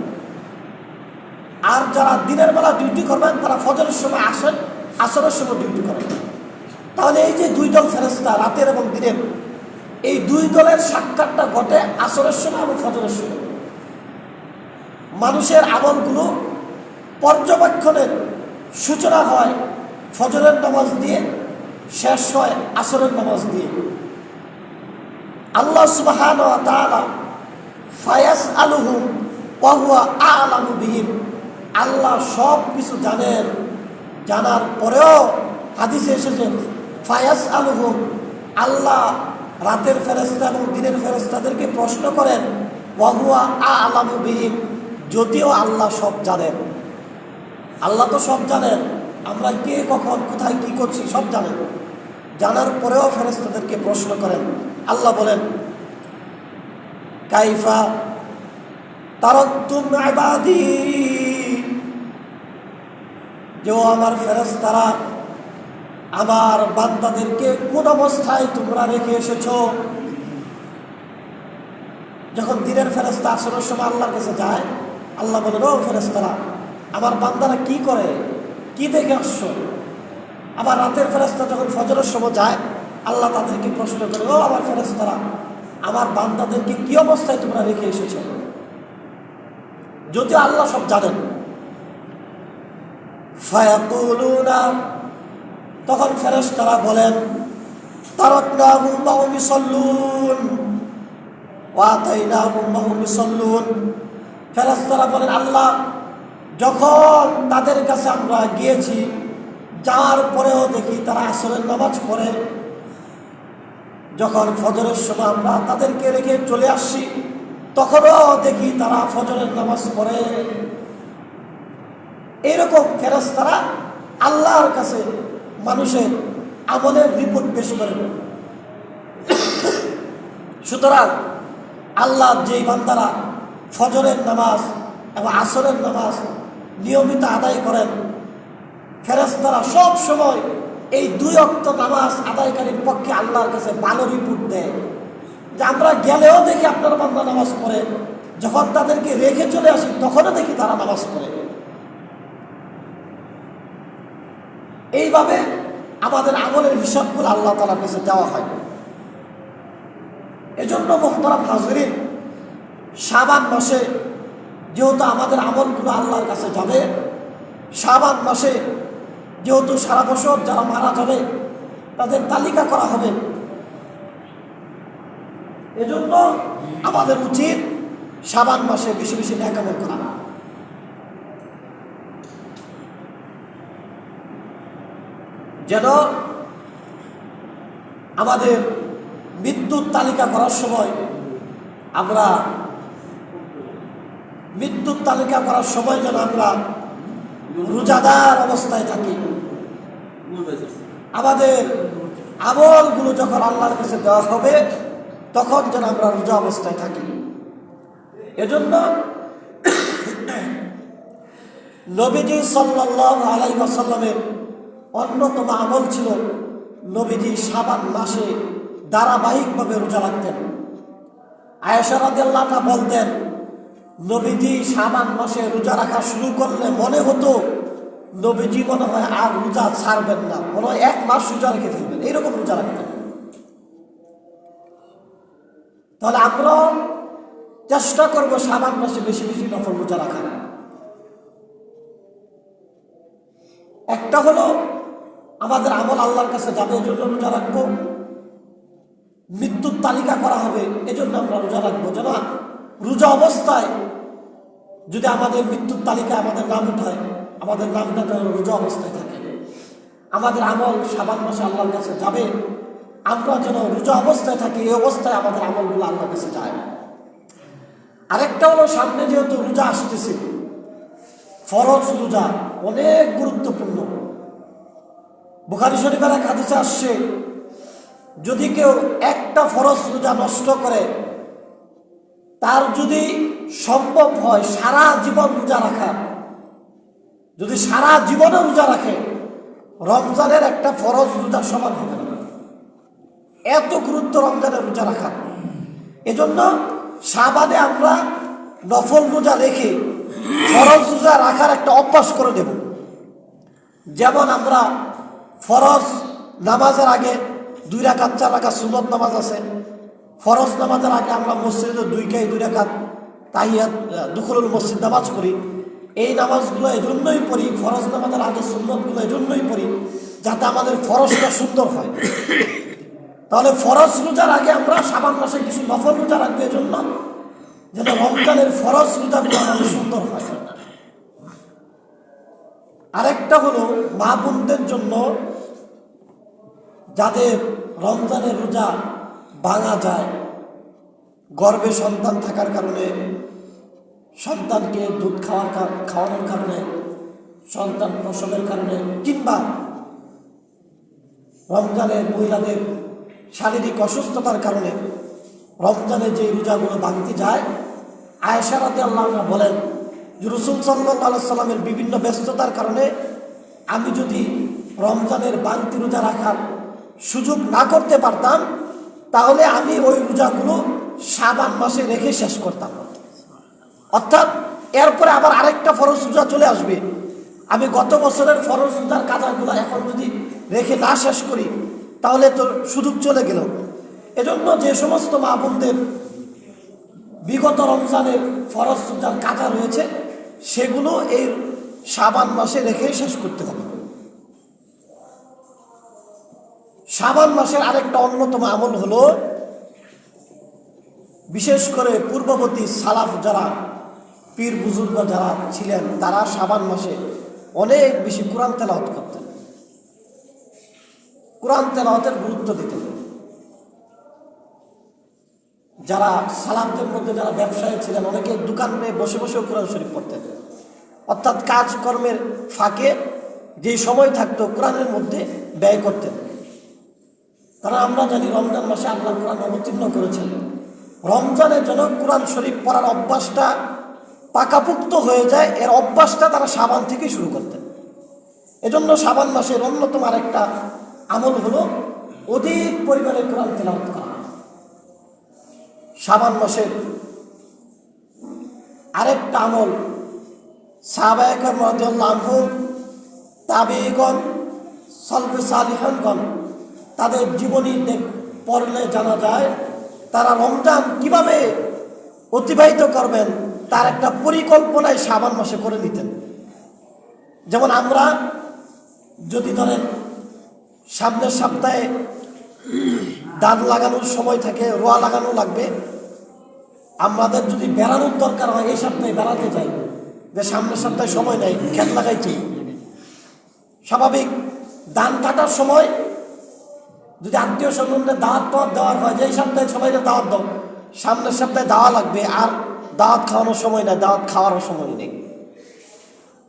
আর যারা দিনের বেলা ডিউটি করবেন তারা ফজরের সময় আসেন, আসরের সময় ডিউটি করেন। তাহলে এই যে দুই দল ফেরেশতা রাতের এবং দিনের, এই দুই দলের সাক্ষাৎটা ঘটে আসরের সময় এবং ফজরের সময়। মানুষের আমলগুলো পর্যবেক্ষণের সূচনা হয় ফজরের নামাজ দিয়ে, শেষ হয় আসরের নামাজ দিয়ে। আল্লাহ সুবহানাহু ওয়া তাআলা ফায়াসআলুহুম ওয়া হুয়া আ'লামু বিহিম, আল্লাহ সব কিছু জানেন, জানার পরেও হাদিসে এসেছে ফায়াসআলুহুম, আল্লাহ রাতের ফেরেশতা এবং দিনের ফেরেশতাদেরকে প্রশ্ন করেন, ওয়া হুয়া আ'লামু বিহিম, যদিও আল্লাহ সব জানেন। আল্লাহ তো সব জানেন, আমরা কে কখন কোথায় কি করছি সব জানেন, জানার পরেও ফেরেশতাদেরকে প্রশ্ন করেন। আল্লাহ বলেন, কাইফা তারাকতুম ইবাদি, যে আমার ফেরেশতারা আমার বান্দাদেরকে কোন অবস্থায় তোমরা রেখে এসেছো। যখন দিনের ফেরেশতা আসরের সময় আল্লাহর কাছে যায়, আল্লাহ বলেন, ও ফেরেশতারা আমার বান্দারা কি করে, কি দেখে আসছো। আবার রাতের ফেরেশতা যখন ফজরের সময় যায়, আল্লাহ তাদেরকে প্রশ্ন করে, ও আমার ফেরেশতারা আমার বান্দাদেরকে কি অবস্থায় তোমরা রেখে এসেছো। যদিও আল্লাহ সব জানেন। ফায়াকুলুনা, তখন ফেরেশতারা বলেন, তারাকনাহুম ওয়া হুম ইউসাল্লুন ওয়া আতাইনাহুম ওয়া হুম ইউসাল্লুন। ফেরেশতারা বলেন, আল্লাহ যখন তাদের কাছে আমরা গিয়েছি, যাওয়ার পরেও দেখি তারা আসরের নামাজ পড়ে, যখন ফজরের সময় আমরা তাদেরকে রেখে চলে আসছি তখনও দেখি তারা ফজরের নামাজ পড়ে। এইরকম ফেরেশতারা আল্লাহর কাছে মানুষের আমলের রিপোর্ট পেশ করেন। সুতরাং আল্লাহ যেই বান্দারা ফজরের নামাজ এবং আসরের নামাজ নিয়মিত আদায় করেন, ফেরেশতারা সব সময় এই দুই ওয়াক্ত নামাজ আদায়কারীর পক্ষে আল্লাহর কাছে ভালো রিপোর্ট দেয়, যে আমরা গেলেও দেখি আপনার বান্দা নামাজ পড়ে, যখন তাদেরকে রেখে চলে আসি তখনও দেখি তারা নামাজ পড়ে। এইভাবে আমাদের আমলের হিসাবগুলো আল্লাহ তাআলার কাছে দেওয়া হয়। এজন্য মুহতারাম হাজিরিন, শাবান মাসে যেহেতু আমাদের আমলগুলো আল্লাহর কাছে যাবে, শাবান মাসে যেহেতু সারা বছর যারা মারা যাবে তাদের তালিকা করা হবে। এজন্য আমাদের উচিত শাবান মাসে বেশি বেশি নেক আমল করা। যেন আমাদের মৃত্যুর তালিকা করার সময় যেন আমরা রোজাদার অবস্থায় থাকি। আমাদের আমলগুলো যখন আল্লাহর কাছে দেওয়া হবে তখন যেন আমরা রোজা অবস্থায় থাকি। এজন্য নবীজি সাল্লাল্লাহু আলাইহি ওয়াসাল্লামের অন্যতম আমল ছিল নবীজি শাবান মাসে ধারাবাহিকভাবে রোজা রাখতেন। আয়েশা রাদিয়াল্লাহু আনহা বলতেন, নবীজি শাবান মাসে রোজা রাখা শুরু করলে মনে হতো নবীজি মনে হয় আর রোজা ছাড়বেন না, মনে হয় 1 মাস রোজা রেখে ফেলবেন, এইরকম রোজা রাখতেন। তাহলে আমরা চেষ্টা করবো শাবান মাসে বেশি বেশি নফল রোজা রাখার। একটা হলো আমাদের আমল আল্লাহর কাছে যাবে, এজন্য রোজা রাখবো। মৃত্যুর তালিকা করা হবে, এজন্য আমরা রোজা রাখবো। যেন রোজা অবস্থায় যদি আমাদের মৃত্যুর তালিকায় আমাদের নাম উঠায়, আমাদের নামটা যেন রোজা অবস্থায় থাকে। আমাদের আমল শাবান মাসে আল্লাহর কাছে যাবে, আমরা যেন রোজা অবস্থায় থাকি, এই অবস্থায় আমাদের আমলগুলো আল্লাহর কাছে যায়। আরেকটা হলো সামনে যেহেতু রোজা আসতেছে, ফরজ রোজা অনেক গুরুত্বপূর্ণ। বুখারী শরীফের এক হাদিসে আসছে, যদি কেউ একটা ফরজ রোজা নষ্ট করে, তার যদি সম্ভব হয় সারা জীবন রোজা রাখা, যদি সারা জীবনে রোজা রাখে, রমজানের একটা ফরজ রোজা সমান হবে না। এত গুরুত্ব রমজানের রোজা রাখা। এজন্য শাবানে আমরা নফল রোজা রেখে ফরজ রোজা রাখার একটা অভ্যাস করে দেব। যেমন আমরা ফরজ নামাজের আগে 2 রাকাত 4 রাকাত সুন্নত নামাজ আছে। ফরজ নামাজের আগে আমরা মসজিদে 2 রাকাত তাহিয়াত দুখুলুল মসজিদ নামাজ পড়ি। এই নামাজগুলো এজন্যই পড়ি, ফরজ নামাজের আগে সুন্নতগুলো এজন্যই পড়ি যাতে আমাদের ফরজটা সুন্দর হয়। তাহলে ফরজ রোজার আগে আমরা শাবান মাসে কিছু নফল রোজা রাখবো, এজন্য যেন রমজানের ফরজ রোজাগুলো আমাদের সুন্দর হয়। আরেকটা হলো মা বোনদের জন্য, যাদের রমজানের রোজা ভাঙা যায়, গর্ভে সন্তান থাকার কারণে, সন্তানকে দুধ খাওয়ানোর কারণে, সন্তান প্রসবের কারণে, কিংবা রমজানের মহিলাদের শারীরিক অসুস্থতার কারণে রমজানে যে রোজাগুলো ভাঙতে যায়, আয়েশা রাদিয়াল্লাহু আনহা বলেন যে রাসূল সাল্লাল্লাহু আলাইহি সাল্লামের বিভিন্ন ব্যস্ততার কারণে আমি যদি রমজানের ভাঙতি রোজা রাখার সুযোগ না করতে পারতাম, তাহলে আমি ওই রোজাগুলো শাবান মাসে রেখে শেষ করতাম। অর্থাৎ এরপরে আবার আরেকটা ফরজ রোজা চলে আসবে, আমি গত বছরের ফরজ রোজার কাজাগুলো এখন যদি রেখে না শেষ করি তাহলে তো সুযোগ চলে গেল। এজন্য যে সমস্ত মা বোনদের বিগত রমজানের ফরজ রোজার কাজা রয়েছে, সেগুলো এই শাবান মাসে রেখে শেষ করতে হবে। শাবান মাসের আরেকটা অন্যতম আমল হলো, বিশেষ করে পূর্ববর্তী সালাফ যারা, পীর বুজুর্গ যারা ছিলেন, তারা শাবান মাসে অনেক বেশি কোরআন তেলাওয়াত করতেন, কোরআন তেলাওয়াতের গুরুত্ব দিতেন। যারা সালাফদের মধ্যে যারা ব্যবসায়ী ছিলেন, অনেকে দোকানে বসে বসেও কোরআন শরীফ পড়তেন। অর্থাৎ কাজকর্মের ফাঁকে যে সময় থাকতো কোরআনের মধ্যে ব্যয় করতেন। কারণ আমরা জানি রমজান মাসে আল্লাহ কোরআন অবতীর্ণ করেছেন, রমজানের জন্য কোরআন শরীফ পড়ার অভ্যাসটা পাকাপুক্ত হয়ে যায়। এর অভ্যাসটা তারা শাবান থেকে শুরু করতেন। এজন্য শাবান মাসের অন্যতম আরেকটা আমল হলো অধিক পরিমাণে কোরআন তেলাওয়াত করা। শাবান মাসের আরেকটা আমল, সাহাবায়ে কেরাম রাদিয়াল্লাহু আনহুম, তাবেঈগণ, সালফে সালিহিনগণ, তাদের জীবনী পড়লে জানা যায় তারা রমজান কিভাবে অতিবাহিত করবেন তার একটা পরিকল্পনায় শাবান মাসে করে নিতেন। যেমন আমরা যদি ধরেন সামনের সপ্তাহে ধান লাগানোর সময় থাকে, রোয়া লাগানো লাগবে। আমাদের যদি বেড়ানোর দরকার হয় এই সপ্তাহে বেড়াতে যাই, যে সামনের সপ্তাহে সময় নেই, ক্ষেত লাগাইছি। স্বাভাবিক ধান কাটার সময় যদি আত্মীয় স্বজনদের দাওয়াত দেওয়ার হয় যে এই সপ্তাহে সবাই দাওয়াত দাও, সামনের সপ্তাহে দাওয়া লাগবে, আর দাওয়াত খাওয়ানোর সময় নেই, দাওয়াত খাওয়ানোর সময় নেই।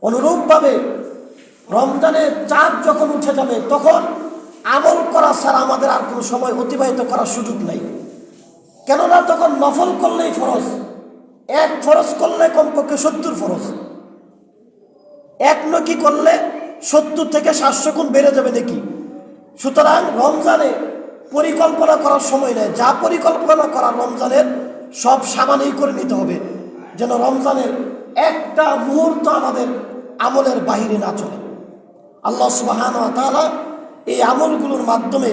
অনুরূপভাবে রমজানের চাঁদ যখন উঠে যাবে তখন আমল করা ছাড়া আমাদের আর কোনো সময় অতিবাহিত করার সুযোগ নেই। কেননা তখন নফল করলেই ফরজ, এক ফরজ করলে কমপক্ষে 70 ফরজ, এক নেকি করলে 70 থেকে 700 গুণ বেড়ে যাবে নাকি। সুতরাং রমজানে পরিকল্পনা করার সময় নেই, যা পরিকল্পনা করা রমজানের সব সামানেই করে নিতে হবে, যেন রমজানের একটা মুহূর্ত আমাদের আমলের বাহিরে না চলে। আল্লাহ সুবহানাহু ওয়া তাআলা এই আমলগুলোর মাধ্যমে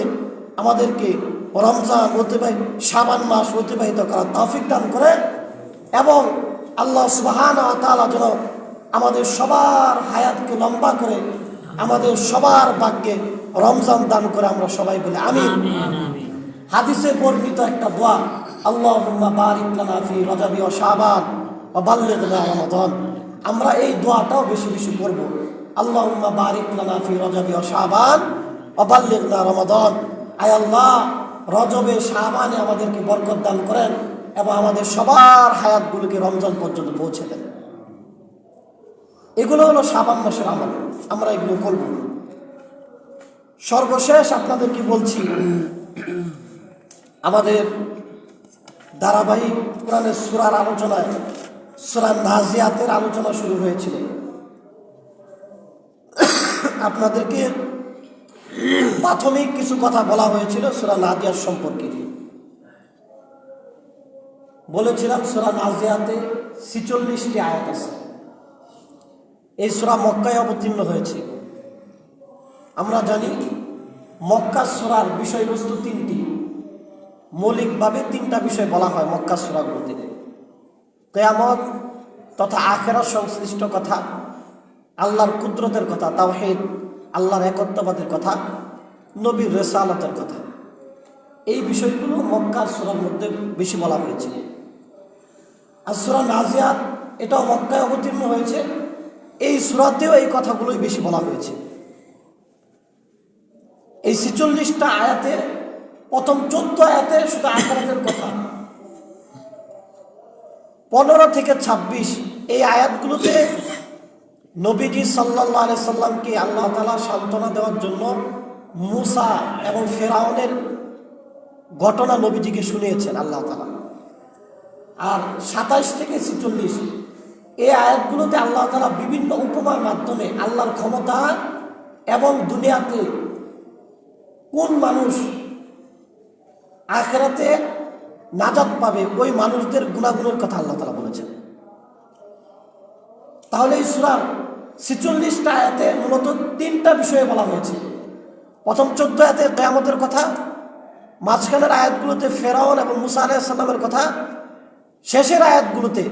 আমাদেরকে রমজান শাবান মাস অতিবাহিত করার তৌফিক দান করে, এবং আল্লাহ সুবহানাহু ওয়া তাআলা যেন আমাদের সবার হায়াতকে লম্বা করে আমাদের সবার ভাগ্যে রমজান দান করে। আমরা সবাই বলি আমিন। হাদিসে বর্ণিত একটা দোয়া, আল্লাহুম্মা বারিক লানা ফি রজবি ওয়া শাবান ওয়া বাল্লিগনা রমাদান। আমরা এই দোয়াটাও বেশি বেশি করব, আল্লাহুম্মা বারিক লানা ফি রজবি ওয়া শাবান ওয়া বাল্লিগনা রমাদান। আয় আল্লাহ, রজবে শাবানে আমাদেরকে বরকত দান করেন এবং আমাদের সবার হায়াতগুলোকে রমজান পর্যন্ত পৌঁছে দেন। এগুলো হলো শাবান মাসের আমল, আমরা এগুলো করব। সর্বশেষ আপনাদেরকে বলছি, আমাদের ধারাবাহিক কোরআনের সূরার আলোচনায় সূরা নাজিয়াতের আলোচনা শুরু হয়েছিল। আপনাদেরকে প্রাথমিক কিছু কথা বলা হয়েছিল সূরা নাজিয়াত সম্পর্কে। বলেছিলাম সূরা নাজিয়াতে 46টি আয়াত আছে। এই সূরা মক্কায় অবতীর্ণ হয়েছে। আমরা জানি মক্কা সূরার বিষয়বস্তু 3টি, মৌলিকভাবে 3টা বিষয় বলা হয় মক্কা সূরাগুলোতে: কিয়ামত তথা আখিরাত সংশ্লিষ্ট কথা, আল্লাহর কুদরতের কথা, তাওহীদ আল্লাহর একত্ববাদের কথা, নবীর রিসালাতের কথা। এই বিষয়গুলো মক্কার সূরার মধ্যে বেশি বলা হয়েছে। আর সূরা নাজিয়াত এটাও মক্কায় অবতীর্ণ হয়েছে, এই সূরাতেও এই কথাগুলোই বেশি বলা হয়েছে। এই 46টা আয়াতে প্রথম 14 আয়াতে শুধু আখিরাতের কথা, 15 থেকে 26 এই আয়াতগুলোতে নবীজি সাল্লাল্লাহু আলাইহি সাল্লামকে আল্লাহ তাআলা সান্ত্বনা দেওয়ার জন্য মূসা এবং ফেরাউনের ঘটনা নবীজিকে শুনিয়েছেন আল্লাহ তাআলা। আর 27 থেকে 46 এই আয়াতগুলোতে আল্লাহ তাআলা বিভিন্ন উপমার মাধ্যমে আল্লাহর ক্ষমতা এবং দুনিয়াতে কোন মানুষ আখিরাতে নাজাত পাবে ওই মানুষদের গুণাগুণের কথা আল্লাহ তাআলা বলেছেন। তাহলে এই সূরার 46টা আয়াতে মূলত 3টা বিষয়ে বলা হয়েছে। প্রথম 14 আয়াতে কিয়ামতের কথা, মাঝখানের আয়াতগুলোতে ফেরাউন এবং মূসা আলাইহিস সালামের কথা, শেষের আয়াতগুলোতে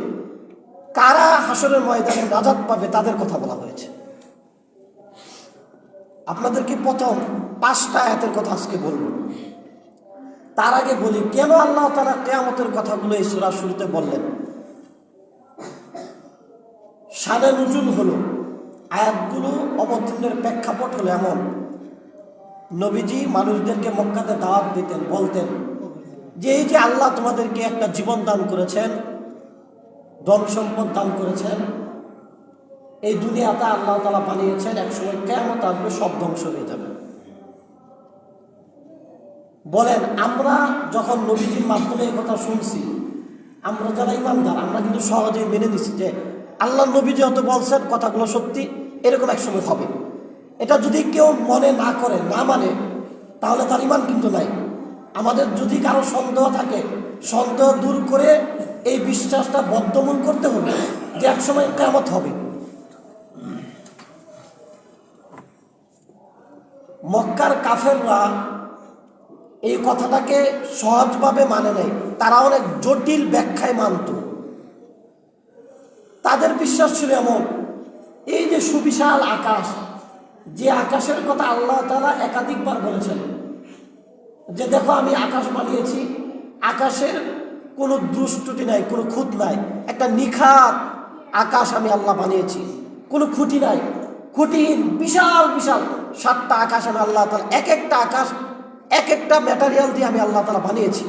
কারা হাসরের ময়দানে নাজাত পাবে তাদের কথা বলা হয়েছে। আপনাদেরকে প্রথম 5টা আয়াতের কথা আজকে বলব। তার আগে বলি কেন আল্লাহ তাআলা কিয়ামতের কথাগুলো এই সূরার শুরুতে বললেন। শানে নুজুল হলো, আয়াতগুলো অবতীর্ণের প্রেক্ষাপট হলো এমন, নবীজি মানুষদেরকে মক্কাতে দাওয়াত দিতেন, বলতেন যে এই যে আল্লাহ তোমাদেরকে একটা জীবন দান করেছেন, ধন সম্পদ দান করেছেন, এই দুনিয়াতে আল্লাহ তাআলা বানিয়েছেন, একসময় কিয়ামত আসবে, সব ধ্বংস হয়ে যাবে। বলেন আমরা যখন নবীজির মাধ্যমে এই কথা শুনছি, আমরা যারা ইমানদার আমরা কিন্তু সহজেই মেনে নিছি যে আল্লাহ নবী যেহেতু বলছেন কথাগুলো সত্যি, এরকম একসময় হবে। এটা যদি কেউ মনে না করে, না মানে, তাহলে তার ইমান কিন্তু নাই। আমাদের যদি কারো সন্দেহ থাকে, সন্দেহ দূর করে এই বিশ্বাসটা বদ্ধমূল করতে হবে যে একসময় কিয়ামত হবে। মক্কার কাফেররা এই কথাটাকে সহজভাবে মানে নাই, তারা অনেক জটিল ব্যাখ্যায় মানত। তাদের বিশ্বাস ছিল এমন, এই যে সুবিশাল আকাশ, যে আকাশের কথা আল্লাহ তাআলা একাধিকবার বলেছেন যে দেখো আমি আকাশ বানিয়েছি, আকাশের কোনো দুষ্টুটি নাই, কোনো খুঁত নাই, একটা নিখাত আকাশ আমি আল্লাহ বানিয়েছি, কোনো খুঁটি নাই, খুঁটিহীন বিশাল বিশাল 7টা আকাশ আমি আল্লাহ তাআলা, এক একটা আকাশ এক একটা ম্যাটেরিয়াল দিয়ে আমি আল্লাহ তাআলা বানিয়েছি।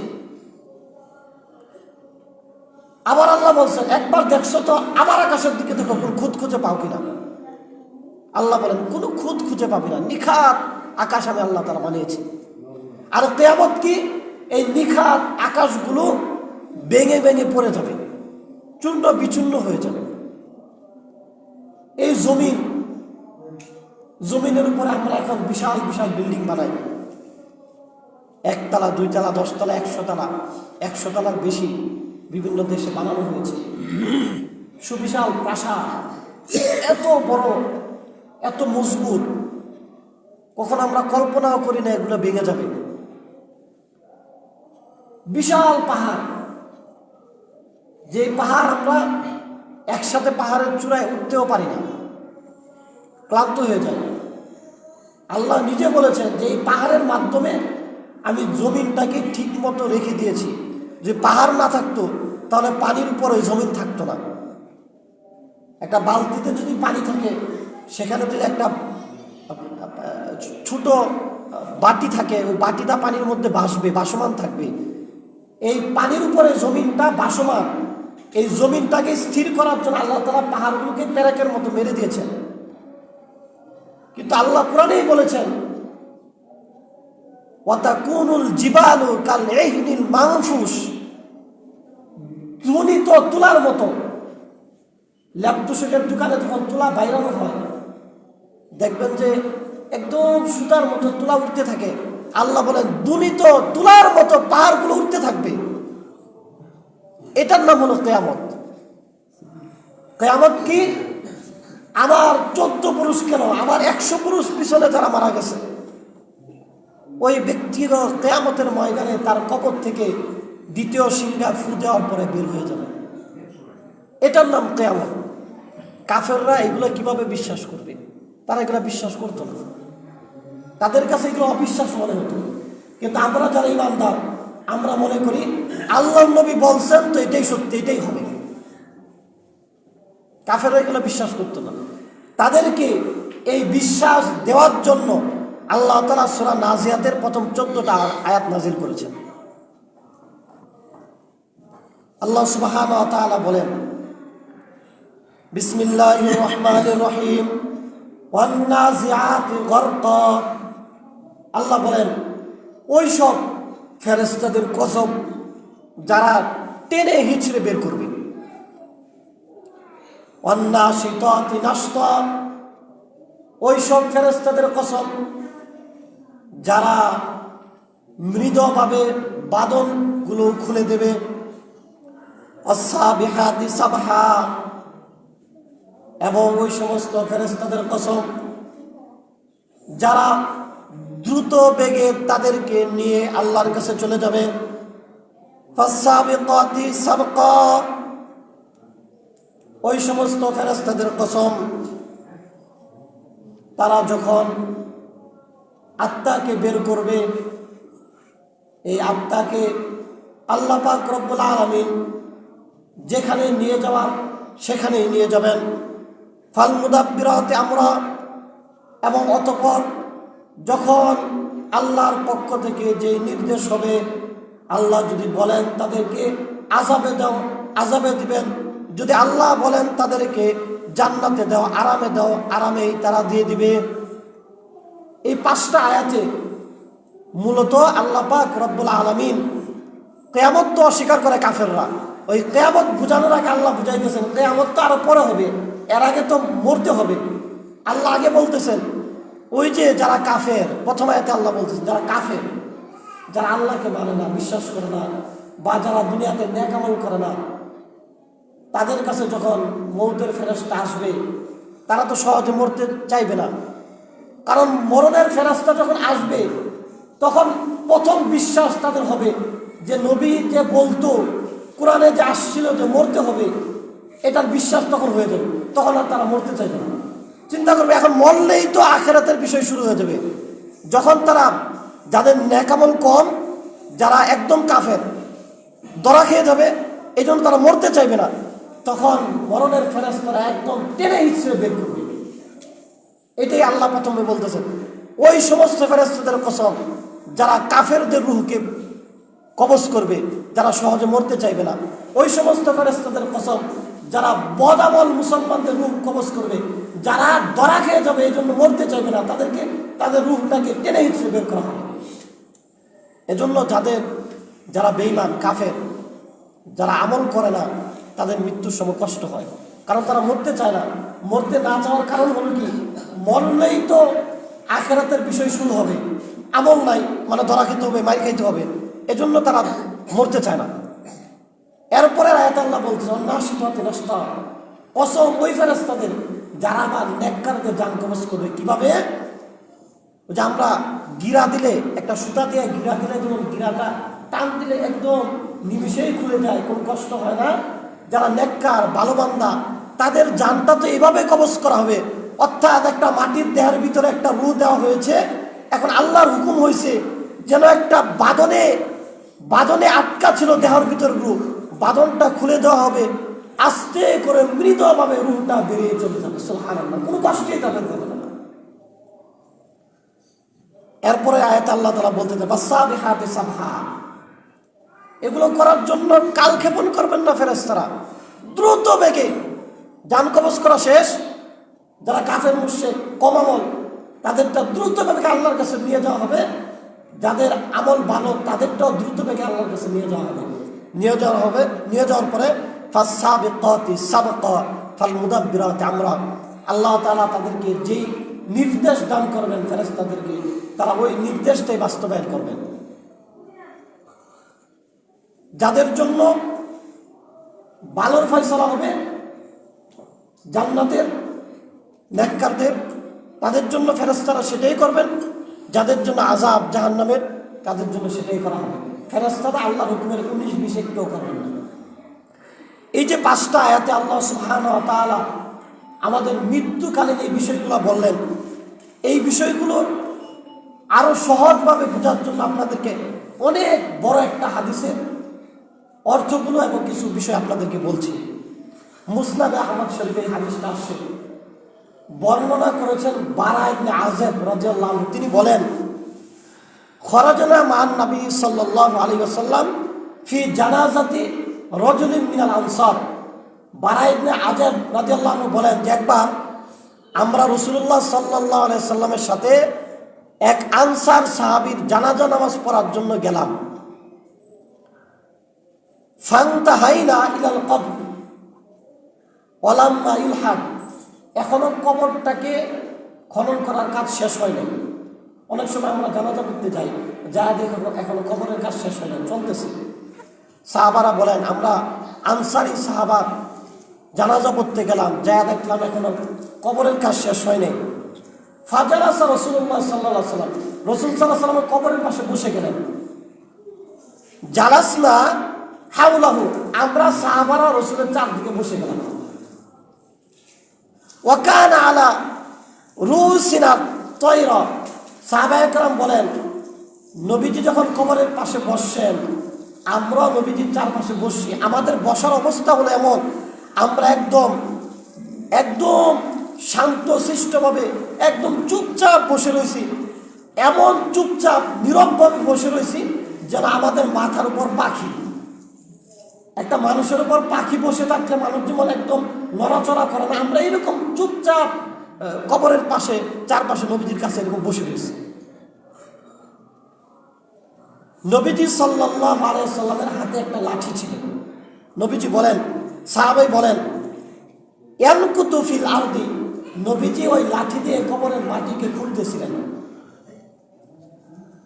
আবার আল্লাহ বলছেন একবার দেখছো তো আমার আকাশের দিকে দেখো কোনো খুঁত খুঁজে পাও কিনা। আল্লাহ বলেন কোনো খুঁত খুঁজে পাবি না, নিখাত আকাশ আমি আল্লাহ তাআলা বানিয়েছি। আর কিয়ামত কি, এই নিখাত আকাশগুলো ভেঙে ভেঙে পড়ে যাবে, চূর্ণ বিচূর্ণ হয়ে যাবে। এই জমিনের উপরে আমরা এখন বিশাল বিশাল বিল্ডিং বানাই, 1 তলা 2 তলা 10 তলা 100 তলা, 100 তলার বেশি বিভিন্ন দেশে বানানো হয়েছে। সুবিশাল প্রাসাদ, এত বড়, এত মজবুত, কখন আমরা কল্পনাও করি না এগুলো ভেঙে যাবে। বিশাল পাহাড়, যে পাহাড় আমরা একসাথে পাহাড়ের চূড়ায় উঠতেও পারি না, ক্লান্ত হয়ে যায়। আল্লাহ নিজে বলেছেন যে এই পাহাড়ের মাধ্যমে আমি জমিনটাকে ঠিক মতো রেখে দিয়েছি। যে পাহাড় না থাকতো তাহলে পানির উপর ওই জমিন থাকতো না। একটা বালতিতে যদি পানি থাকে, সেখানে যদি একটা ছোট বাটি থাকে, ওই বাটিটা পানির মধ্যে ভাসবে, ভাসমান থাকবে। এই পানির উপরে জমিনটা ভাসমান, এই জমিনটাকে স্থির করার জন্য আল্লাহ তাআলা পাহাড়গুলোকে পেরেকের মতো মেরে দিয়েছেন। কিন্তু আল্লাহ কোরআনেই বলেছেন ওয়াতাকুনুল জিবালু কাল ইহনিল মানফুস, ধ্বনিত তুলার মতো। ল্যাপটপের দোকানে যখন তুলা বাইরানো হয়, দেখবেন যে একদম সুতার মতো তুলা উঠতে থাকে। আল্লাহ বলেন ধ্বনিত তুলার মতো পাহাড়গুলো উঠতে থাকবে। এটার নাম হলো কিয়ামত। কিয়ামত কি? আমার 14 পুরুষ কেন, আমার 100 পুরুষ পিছনে যারা মারা গেছে, ওই ব্যক্তির কিয়ামতের ময়দানে তার কবর থেকে দ্বিতীয় সিংহা ফু দেওয়ার পরে বের হয়ে যাবে। এটার নাম কিয়ামত। কাফেররা এগুলো কিভাবে বিশ্বাস করবে? তারা এগুলো বিশ্বাস করতো না, তাদের কাছে এগুলো অবিশ্বাস মনে হতো। কিন্তু আমরা যারা ইমানদার, আমরা মনে করি আল্লাহর নবী বলছেন তো এটাই সত্যি, এটাই হবে। কাফেররা এগুলো বিশ্বাস করতো না। তাদেরকে এই বিশ্বাস দেওয়ার জন্য আল্লাহ তাআলা সূরা নাজিয়াতের প্রথম 14টা আয়াত নাজিল করেছেন। আল্লাহ সুবহানাহু ওয়া তাআলা বলেন বিসমিল্লাহির রহমানির রহিম ওয়ান নাজিআতি গরকা। আল্লাহ বলেন ওই সব ফেরেশতাদের কসম যারা টেনে হিচড়ে বের করবে। ওয়ান নাশিতাতি নাশতা, ওই সব ফেরেশতাদের কসম যারা মৃদুভাবে বাঁধনগুলো খুলে দেবে। আস-সাবিহাতি সাবহা, এবং ওই সমস্ত ফেরেশতাদের কসম যারা দ্রুত বেগে তাদেরকে নিয়ে আল্লাহর কাছে চলে যাবে। ফাস-সাবিকাতি সাবকা, ওই সমস্ত ফেরেশতাদের কসম তারা যখন আত্মাকে বের করবে, এই আত্মাকে আল্লাহ পাক রব্বুল আলামিন যেখানে নিয়ে যাওয়ার সেখানেই নিয়ে যাবেন। ফাল মুদাব্বিরাতি আমরা, এবং অতঃপর যখন আল্লাহর পক্ষ থেকে যে নির্দেশ হবে, আল্লাহ যদি বলেন তাদেরকে আযাবে দাও, আযাবে দিবেন। যদি আল্লাহ বলেন তাদেরকে জান্নাতে দাও, আরামে দাও, আরামেই তারা দিয়ে দিবে। এই 5টা আয়াতে মূলত আল্লাহ পাক রব্বুল আলামিন কিয়ামত তো অস্বীকার করে কাফেররা। ওই কিয়ামত বুঝানোর আগে আল্লাহ বুঝাইতেছেন কিয়ামত তো আরো পরে হবে, এর আগে তো মরতে হবে। আল্লাহ আগে বলতেছেন ওই যে যারা কাফের, প্রথম আয়াতে আল্লাহ বলতেছেন যারা কাফের, যারা আল্লাহকে মানে না, বিশ্বাস করে না, বা যারা দুনিয়াতে নেক আমল করে না, তাদের কাছে যখন মৌতের ফেরেশতা আসবে তারা তো সহজে মরতে চাইবে না। কারণ মরণের ফেরেশতা যখন আসবে তখন প্রথম বিশ্বাস তাদের হবে যে নবী যে বলতো, কোরআনে যে আসছিল যে মরতে হবে, এটার বিশ্বাস তখন হয়ে যাবে, তখন আর তারা মরতে চাইবে না। চিন্তা করবে এখন মরলেই তো আখিরাতের বিষয় শুরু হয়ে যাবে। যখন তারা, যাদের নেকামল কম, যারা একদম কাফের, ধরা খেয়ে যাবে, এই জন্য তারা মরতে চাইবে না, তখন মরণের ফেরেশতারা একদম টেনে হিচড়ে বের করবে। এটাই আল্লাহ প্রথমে বলতেছেন, ওই সমস্ত ফেরেশতাদের কসম যারা কাফেরদের রূহকে কবজ করবে, যারা সহজে মরতে চাইবে না। ওই সমস্ত ফেরেশতাদের কসম যারা বদামল মুসলমানদের রূহ কবজ করবে, যারা ধরা খেয়ে যাবে এই জন্য মরতে চাইবে না, তাদেরকে, তাদের রূহটাকে টেনে হিচড়ে বের করা হবে। এজন্য যারা বেঈমান কাফের, যারা আমল করে না, তাদের মৃত্যুর সময় কষ্ট হয়, কারণ তারা মরতে চায় না। মরতে না চাওয়ার কারণ হলো কি, মরলেই তো আখিরাতের বিষয় শুরু হবে, আমল নাই মানে ধরা খেতে হবে, মার খাইতে হবে, এজন্য তারা মরতে চায় না। এরপরে আয়াত আল্লাহ বলছেন নাশিতাতে নাশতা, কসম ওই ফেরেশতাদের যারা আমার নেককারদের জান কবজ করবে। কিভাবে? যে আমরা গিরা দিলে, একটা সুতা দিয়ে গিরা দিলে যেমন গিরাটা টান দিলে একদম নিমিষেই খুলে যায়, কোনো কষ্ট হয় না, যারা নেককার ভালো বান্দা তাদের জানটা তো এভাবে কবজ করা হবে। অর্থাৎ একটা মাটির দেহের ভিতরে একটা রূহ দেওয়া হয়েছে, এখন আল্লাহর হুকুম হয়েছে যেন একটা বাঁধনে আটকা ছিল দেহের ভিতরে রূহ, বাঁধনটা খুলে দেওয়া হবে, আস্তে করে মৃদুভাবে রূহটা বেরিয়ে চলে যাবে। সুবহানাল্লাহ, কোনো কষ্টই তাদের হবে না। এরপরে আয়াত আল্লাহ তাআলা বলতে চায় বাসাবিহাতি সাবহা, এগুলো করার জন্য কালক্ষেপণ করবেন না ফেরেশতারা, দ্রুত বেগে জান কবজ করা শেষ। যারা কাফের মুশরিক কম আমল, তাদেরটা দ্রুত বেগে আল্লাহর কাছে নিয়ে যাওয়া হবে, যাদের আমল ভালো তাদেরটাও দ্রুত বেগে আল্লাহর কাছে নিয়ে যাওয়া হবে। নিয়ে যাওয়ার পরে ফাসসাবিকাতি সাবকা ফালমুদাব্বিরাতি আমরা, আল্লাহ তাআলা তাদেরকে যেই নির্দেশ দান করবেন ফেরেশতাদেরকে, তারা ওই নির্দেশটাই বাস্তবায়ন করবেন। যাদের জন্য ভালোর ফয়সালা হবে জান্নাতের, নেককারদের, তাদের জন্য ফেরেশতারা সেটাই করবেন। যাদের জন্য আযাব জাহান্নামের, তাদের জন্য সেটাই করা হবে। ফেরেশতারা আল্লাহর হুকুমের 19-20 একটু করবেন না। এই যে 5টা আয়াতে আল্লাহ সুবহানাহু ওয়া তাআলা আমাদের মৃত্যুকালীন এই বিষয়গুলো বললেন, এই বিষয়গুলো আরো সহজভাবে বোঝার জন্য আপনাদেরকে অনেক বড় একটা হাদিসের অর্থগুলো এবং কিছু বিষয় আপনাদেরকে বলছি। মুসনাদে আহমদ শরীফে হাদিসটা আসছে, বর্ণনা করেছেন বারা ইবনে আযিব রাদিয়াল্লাহু আনহু। তিনি বলেন, খরাজনা মান নবী সাল্লাল্লাহু আলাইহি ওয়াসাল্লাম ফি জানাজাতি রাজুলিন মিনাল আনসার। বারা ইবনে আযিব রাদিয়াল্লাহু আনহু বলেন যে একবার আমরা রাসূলুল্লাহ সাল্লাল্লাহু আলাইহি সাল্লামের সাথে এক আনসার সাহাবীর জানাজা নামাজ পড়ার জন্য গেলাম। ফান্তাহাইনা ইলাল কবর ওয়ালাম্মা ইলহাদ, এখনো কবরটাকে খনন করার কাজ শেষ হয়নি। অনেক সময় আমরা জানাজা করতে যাই, যা দেখো এখনো কবরের কাজ শেষ হয় না, চলতেছে। সাহাবারা বলেন আমরা আনসারি সাহাবা জানাজা পড়তে গেলাম, যা দেখলাম এখনো কবরের কাজ শেষ হয়নি। ফাজালাসা রাসূলুল্লাহ সাল্লাল্লাহু আলাইহি ওয়াসাল্লাম, রাসূল সাল্লাল্লাহু আলাইহি ওয়াসাল্লাম কবরের পাশে বসে গেলেন। জালাসনা হাওলাহু, আমরা সাহাবারা রাসূলের চারদিকে বসে গেলাম। ওয়া কানা আলা রুসিনা তায়রা, সাহাবায়ে কেরাম বলেন নবীজি যখন কবরের পাশে বসছেন, আমরা নবীজির চারপাশে বসছি। আমাদের বসার অবস্থা হলো এমন, আমরা একদম শান্ত শিষ্টভাবে একদম চুপচাপ বসে রয়েছি, এমন চুপচাপ নীরবভাবে বসে রয়েছি যেন আমাদের মাথার উপর পাখি। একটা মানুষের উপর পাখি বসে থাকলে মানুষ যেমন একদম নড়াচড়া করে না, আমরা এরকম চুপচাপ কবরের পাশে চারপাশে নবীজির কাছে এরকম বসে রয়েছি। নবীজি সাল্লাল্লাহু আলাইহি সাল্লামের হাতে একটা লাঠি ছিল। নবীজি বলেন, সাহাবাই বলেন ইয়ানকুতু ফিল আরদি, নবীজি ওই লাঠি দিয়ে কবরের মাটিকে খুঁড়তেছিলেন।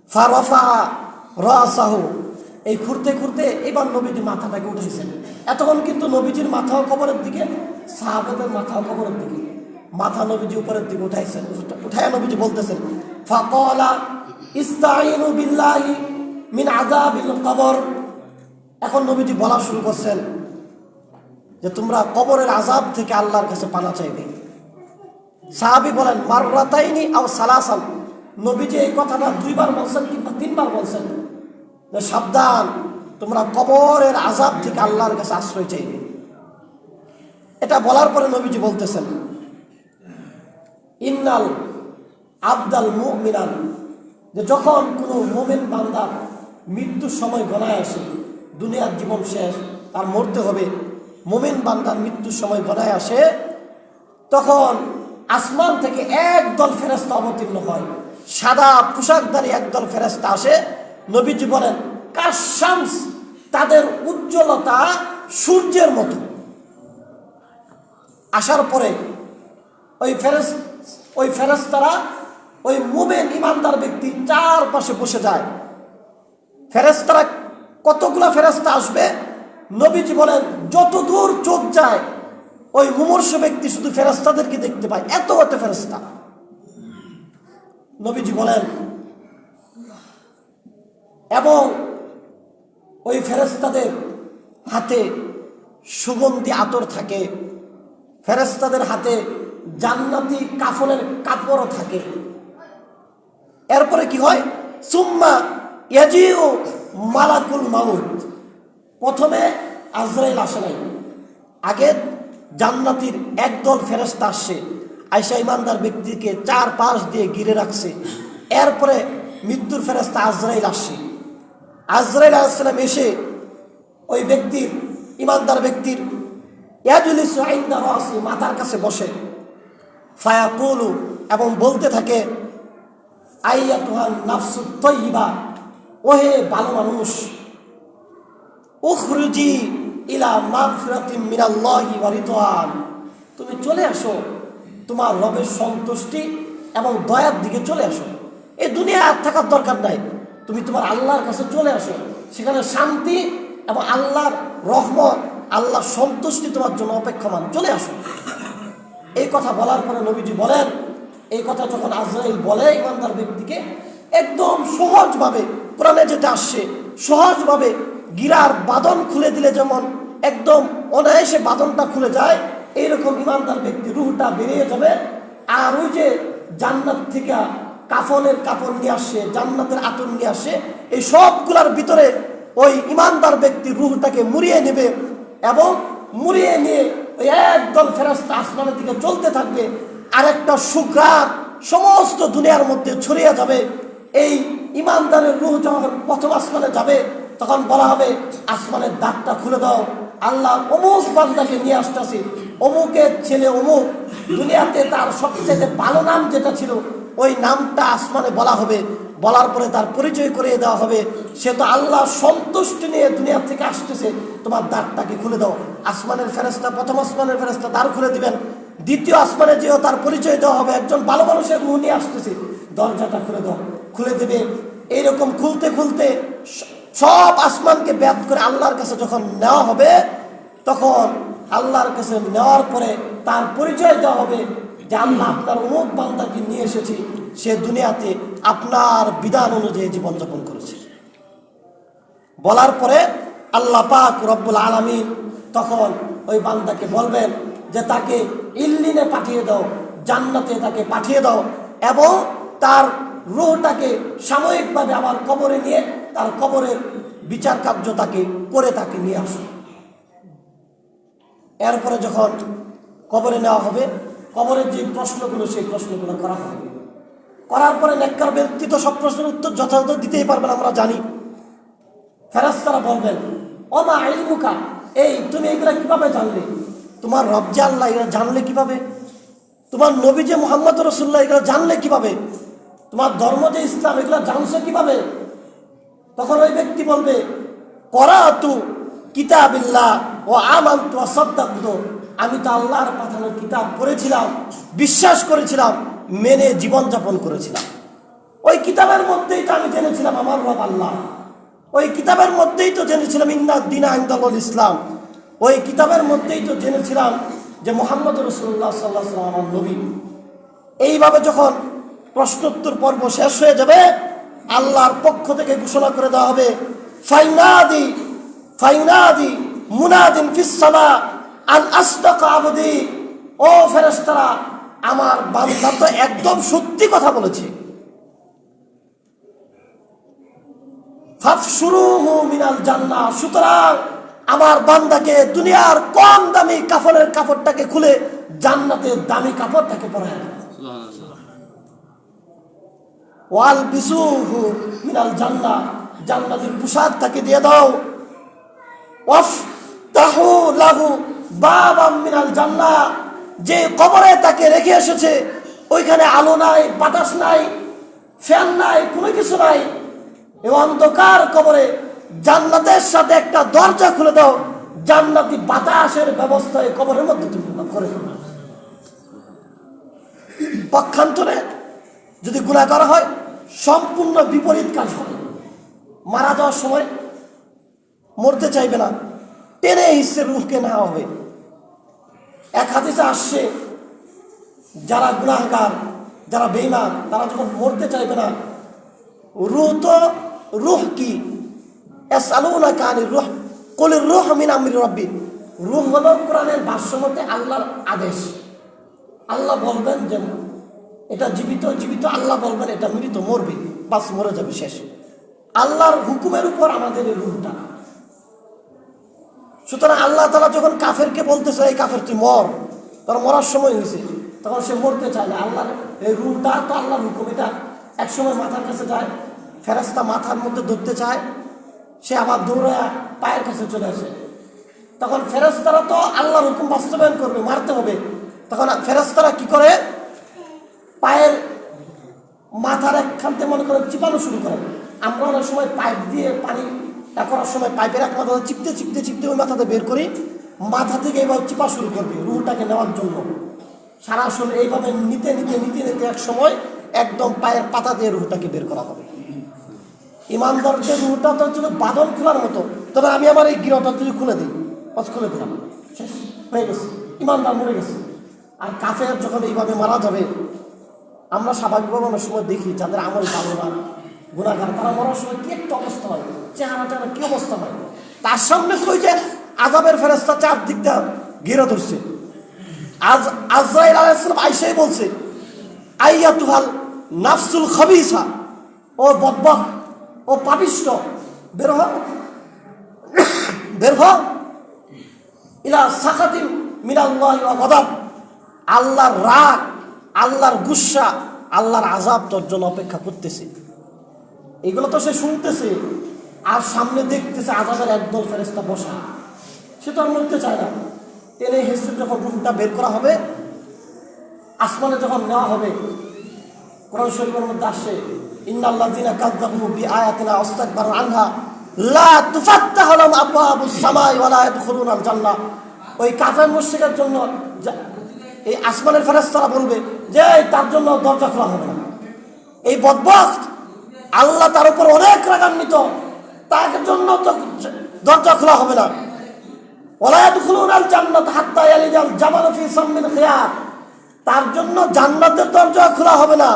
ফারাফা রাসাহু, এই খুঁড়তে খুঁড়তে এবার নবীজি মাথাটাকে উঠেছেন। এতক্ষণ কিন্তু নবীজির মাথাও কবরের দিকে, সাহাবাদের মাথাও কবরের দিকে, মাথা নবীজি উপরের দিকে উঠাইছেন। উঠায় নবীজি বলতেছেন ফাকালা ইস্তাঈনু বিল্লাহি মিন আযাবিল কবর। এখন নবীজি বলা শুরু করছেন যে তোমরা কবরের আযাব থেকে আল্লাহর কাছে পানা চাইবে। সাহাবী বলেন মাররাতাইনি আও সালাসান, নবীজি এই কথাটা 2 বার বলছেন কিংবা 3 বার বলছেন যে সাবধান, তোমরা কবরের আযাব থেকে আল্লাহর কাছে আশ্রয় চাইবে। এটা বলার পরে নবীজি বলতেছেন ইন্নাল আবদাল মুমিনান, যে যখন কোনো মুমিন বান্দা মৃত্যুর সময় গণায় আসে, দুনিয়ার জীবন শেষ, তার মরতে হবে, মুমিন বান্দার মৃত্যুর সময় গণায় আসে, তখন আসমান থেকে একদল ফেরেশতা অবতীর্ণ হয়, সাদা পোশাকধারী একদল ফেরেশতা আসে। নবীজি বলেন কাশামস, তাদের উজ্জ্বলতা সূর্যের মতো। আসার পরে ওই ফেরেশতারা ওই মুমিন ইমানদার ব্যক্তি চারপাশে বসে যায়। ফেরেশতারা কতগুলো ফেরেশতা আসবে? নবীজি বলেন যত দূর চোখ যায় ওই মুমূর্ষ ব্যক্তি শুধু ফেরেশতাদেরকে দেখতে পায়, এত ফেরেশতা। নবীজি বলেন এবং ওই ফেরেশতাদের হাতে সুগন্ধি আতর থাকে, ফেরেশতাদের হাতে জান্নাতি কাফনের কাপড়ও থাকে। এরপরে কি হয়? সুম্মা ইয়াজিউ মালাকুল মাউত, প্রথমে আজরাইল আসে নাই, আগে জান্নাতির একদল ফেরেশতা আসছে, আয়েশা ইমানদার ব্যক্তিকে 4 পাশ দিয়ে ঘিরে রাখছে। এরপরে মৃত্যুর ফেরেশতা আজরাইল আসছে। আজরাইল আলাইহিস সালাম এসে ওই ব্যক্তির, ইমানদার ব্যক্তির ইয়াজলিসু ইনদা রাসি, মাথার কাছে বসে, ফায়াকুলু, এবং বলতে থাকে আইয়াতুহান নাফসুত তাইয়্যিবা, ওহে ভালো মানুষ, উখরুজি ইলা মাগফিরাতিন মিনাল্লাহি ওয়া রিদওয়ান, তুমি চলে আসো তোমার রবের সন্তুষ্টি এবং দয়ার দিকে চলে আসো। এই দুনিয়া আর থাকার দরকার নাই, তুমি তোমার আল্লাহর কাছে চলে আসো, সেখানে শান্তি এবং আল্লাহর রহমত, আল্লাহর সন্তুষ্টি তোমার জন্য অপেক্ষমান, চলে আসো। এই কথা বলার পরে নবীজি বলেন, এই কথা যখন আজরাইল বলে ইমানদার ব্যক্তিকে, একদম সহজভাবে, কোরআনে যেটা আসছে, সহজভাবে গিরার বাঁধন খুলে দিলে যেমন একদম অনায়াসে বাঁধনটা খুলে যায়, এইরকম ইমানদার ব্যক্তি রুহটা বেরিয়ে যাবে। আর ওই যে জান্নাত থেকে কাফনের কাপড় নিয়ে আসে, জান্নাতের আতর নিয়ে আসে, এই সবগুলার ভিতরে ওই ইমানদার ব্যক্তি রুহটাকে মুড়িয়ে নেবে এবং মুড়িয়ে নিয়ে ওই একদল ফেরেশতা আসমানের দিকে চলতে থাকবে। আর একটা সুঘ্রাণ সমস্ত দুনিয়ার মধ্যে ছড়িয়ে যাবে। এই ইমানদারের রূহ যখন প্রথম আসমানে যাবে, তখন বলা হবে আসমানের দ্বারটা খুলে দাও, আল্লাহ অমুক বান্দাকে নিয়ে আসতেছি, অমুকের ছেলে অমুক, দুনিয়াতে তার সবচেয়ে ভালো নাম যেটা ছিল ওই নামটা আসমানে বলা হবে। বলার পরে তার পরিচয় করিয়ে দেওয়া হবে, সে তো আল্লাহ সন্তুষ্টি নিয়ে দুনিয়া থেকে আসতেছে, তোমার দ্বারটাকে খুলে দাও। আসমানের ফেরেশতা, প্রথম আসমানের ফেরেশতা দ্বার খুলে দিবেন, দ্বিতীয় আসমানে যেও তার পরিচয় দেওয়া হবে, একজন ভালো মানুষের রূহ নিয়ে আসতেছে, দরজাটা খুলে দাও, খুলে দেবে। এইরকম খুলতে খুলতে সব আসমানকে ব্যাপ করে আল্লাহর কাছে যখন নেওয়া হবে, তখন আল্লাহর কাছে নেওয়ার পরে তার পরিচয় দেওয়া হবে যে আল্লাহ আপনার অমুক বান্দাকে নিয়ে এসেছি, সে দুনিয়াতে আপনার বিধান অনুযায়ী জীবনযাপন করেছে। বলার পরে আল্লাহ পাক রব্বুল আলামিন তখন ওই বান্দাকে বলবেন যে তাকে ইল্লিনে পাঠিয়ে দাও, জান্নাতে তাকে পাঠিয়ে দাও, এবং তার রূহটাকে সাময়িকভাবে আবার কবরে নিয়ে তার কবরের বিচার কার্য তাকে করে তাকে নিয়ে আসো। এরপরে যখন কবরে নেওয়া হবে, কবরের যে প্রশ্নগুলো, সেই প্রশ্নগুলো করা হবে। করার পরে নেককার ব্যক্তি তো সব প্রশ্নের উত্তর যথাযথ দিতেই পারবেন, আমরা জানি। ফেরেশতারা বলবেন ওমা ইলমুকা, এই তুমি এগুলা কিভাবে জানলে? তোমার রব যে আল্লাহ, এগুলো জানলে কিভাবে? তোমার নবী যে মুহাম্মদ রাসূলুল্লাহ, এগুলো জানলে কিভাবে? তোমার ধর্ম যে ইসলাম, এগুলো জানছো কিভাবে? তখন ওই ব্যক্তি বলবে করাতু কিতাবিল্লাহ ওয়া আমানতু ওয়া সাদ্দাকতু, আমি তো আল্লাহর পাঠানো কিতাব পড়েছিলাম, বিশ্বাস করেছিলাম, মেনে জীবনযাপন করেছিলাম। ওই কিতাবের মধ্যেই তো আমি জেনেছিলাম আমার রব আল্লাহ, ওই কিতাবের মধ্যেই তো জেনেছিলাম ইন্নাদ দীনা ইনদাল্লাহিল ইসলাম, ওই কিতাবের মধ্যেই তো জেনেছিলাম যে মুহাম্মদ রাসূলুল্লাহ সাল্লাল্লাহু আলাইহি ওয়াসাল্লাম আমার নবী। এইভাবে যখন প্রশ্নোত্তর পর্ব শেষ হয়ে যাবে, আল্লাহর পক্ষ থেকে ঘোষণা করে দেওয়া হবে ফাইনাদি মুনাদিন ফিস সামা আন আসদাকা আবদি, ও ফেরেশতারা, আমার বান্দা তো একদম সত্যি কথা বলেছে। ফাফসুরুহু মিনাল জান্নাহ, সুতরাং আমার বান্দাকে দুনিয়ার কম দামি কাফনের কাপড়টাকে খুলে জান্নাতের দামি কাপড়টাকে পরায় দাও। ওয়াল বিসুহু মিনাল জান্নাহ, জান্নাতের পোশাক তাকে দিয়ে দাও। ওয়াফতাহু লাহু বাবাম মিনাল জান্নাহ, যে কবরে তাকে রেখে এসেছে ওইখানে আলো নাই, বাতাস নাই, ফ্যান নাই, কোনো কিছু নাই, এই অন্ধকার কবরে জান্নাতের সাথে একটা দরজা খুলে দাও, জান্নাতি বাতাসের ব্যবস্থা এই কবরের মধ্যে তুমি করে ফেলো। পক্ষান্তরে যদি গুনাহ করা হয় সম্পূর্ণ বিপরীত কাজ হবে। মারা যাওয়ার সময় মরতে চাইবে না, টেনে হিসেবে রূহকে নেওয়া হবে। এক হাদিসে আসছে, যারা গুনাহগার, যারা বেঈমান, তারা যখন মরতে চাইবে না, রূহ কি ইয়াসআলুনাকা আনির রূহ কুলির রূহ মিন আমরি রাব্বি, রূহ হলো কোরআনের ভাষ্য মতে আল্লাহর আদেশ। আল্লাহ বলবেন যে এটা জীবিত, জীবিত আল্লাহ বলবেন এটা মৃত, মরবে, বাস মরে যাবে, শেষ। আল্লাহর হুকুমের উপর আমাদের এই রূহটা। সুতরাং আল্লাহ তাআলা যখন কাফেরকে বলতেছে এই কাফের তুই মর, তার মরার সময় হয়েছে, তখন সে মরতে চায় না। আল্লাহর এই রূহটা তো আল্লাহর হুকুম, এটা একসময় মাথার কাছে যায়, ফেরেশতা মাথার মধ্যে ধরতে চায়, সে আবার দৌড়ায় পায়ের কাছে চলে আসে। তখন ফেরেশতারা তো আল্লাহর হুকুম বাস্তবায়ন করবে, মারতে হবে। তখন ফেরেশতারা কি করে, পায়ের মাথার একখানতে মনে করে চিপানো শুরু করে। আমরা অনেক সময় পাইপ দিয়ে পানি করার সময় পাইপের এক মাথা চিপতে চিপতে চিপতে ওই মাথাতে বের করি, মাথা থেকে এইভাবে চিপা শুরু করবে রুহটাকে নেওয়ার জন্য। সারা শরীর এইভাবে নিতে নিতে নিতে নিতে এক সময় একদম পায়ের পাতা দিয়ে রুহটাকে বের করা হবে। ইমানদারদের রুহটা তো হচ্ছে বাঁধন খোলার মতো। তবে আমি আমার এই গৃহটা যদি খুলে দিই, খুলে দিলাম, শেষ হয়ে গেছে, ইমানদার মরে গেছে। আর কাফের যখন এইভাবে মারা যাবে, আমরা স্বাভাবিকভাবে অনেক সময় দেখি যাদের আমল ভালো না, গুনাহগার, তারা মরার সময় কি একটা অবস্থা হয়, চেহারাটা কি অবস্থা হয়। তার সামনে কই যে আযাবের ফেরেশতা চারদিক দিয়ে ঘিরে ধরছে। আজরাইল আলাইহিস সালাম আয়েশাই বলছে, আইয়াতুহাল নাফসুল খাবিসা, ও বদবখ, ও পাপিষ্ঠ, বের হ, বের হ, ইলা সাখাতিন মিনাল্লাহি ওয়া গাদাব, আল্লাহর রাগ, আল্লাহর গুসা, আল্লাহর আযাব তোর জন্য অপেক্ষা করতেছে। এগুলো তো সে শুনতেছে আর সামনে দেখতেছে আযাবের একদল ফেরেশতা বসা, সে তো আর মরতে চায় না। টেনে হেসে যখন রূহটা বের করা হবে, আসমানে যখন নেওয়া হবে, কোরআন শরীফের মধ্যে আসে, ইন্নাল্লাযিনা কাযযাবু বিআয়াতিনা ওয়াস্তাকবারু আনহা লা তুফাত্তাহু লাহুম আবওয়াবুস সামাই ওয়া লা ইয়াদখুলুনাল জান্নাহ। ওই কাফের মুশরিকের জন্য এই আসমানের ফেরেশতারা বলবে যে তার জন্য দরজা খোলা হবে না। এই বদবখত, আল্লাহ তার উপর অনেক রাগান্বিত, তার জন্য তো দরজা খোলা হবে না। ওয়ালা ইয়াদখুলুনাল জান্নাত হাত্তা ইয়ালিজাল জামালু ফি সাম্মিল খিয়াত, তার জন্য জান্নাতের দরজা খোলা হবে না।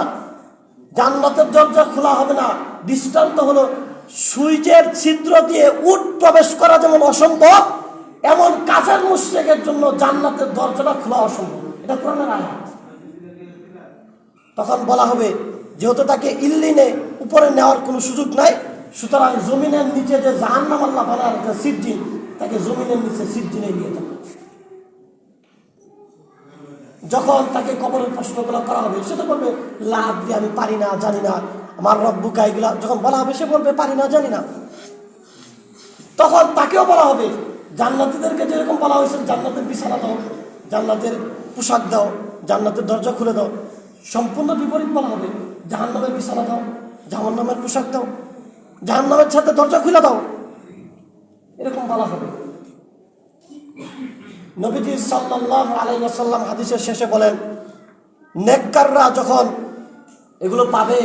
জান্নাতের দরজা খোলা হবে না দৃষ্টান্ত হলো, সুইচের ছিদ্র দিয়ে উট প্রবেশ করা যেমন অসম্ভব, এমন কাফের মুশরিকের জন্য জান্নাতের দরজাটা খোলা অসম্ভব। এটা কোরআনের আয়াত। তখন বলা হবে, যেহেতু তাকে ইল্লিনে উপরে নেওয়ার কোনো সুযোগ নাই, সুতরাং জমিনের নিচে যে জাহান্নাম আল্লাহ বানায় সিজ্জিন, তাকে জমিনের নিচে সিজ্জিনে নিয়ে যাবে। যখন তাকে কবরের প্রশ্নগুলো করা হবে, সে তো বলবে লাভ দিয়ে আমি পারি না, জানি না, আমার রব্বুকা, এগুলা যখন বলা হবে সে বলবে পারি না, জানি না। তখন তাকেও বলা হবে, জান্নাতীদেরকে যেরকম বলা হয়েছে জান্নাতের বিছানা দাও, জান্নাতের পোশাক দাও, জান্নাতের দরজা খুলে দাও, সম্পূর্ণ বিপরীত বলা হবে, জাহান্নামের বিছানা দাও, জাহান্নামের পোশাক দাও, জাহান্নামের সাথে দরজা খুলে দাও, এরকম বলা হবে। নবীজি সাল্লাল্লাহু আলাইহি ওয়াসাল্লাম হাদিসের শেষে বলেন, নেককাররা যখন এগুলো পাবে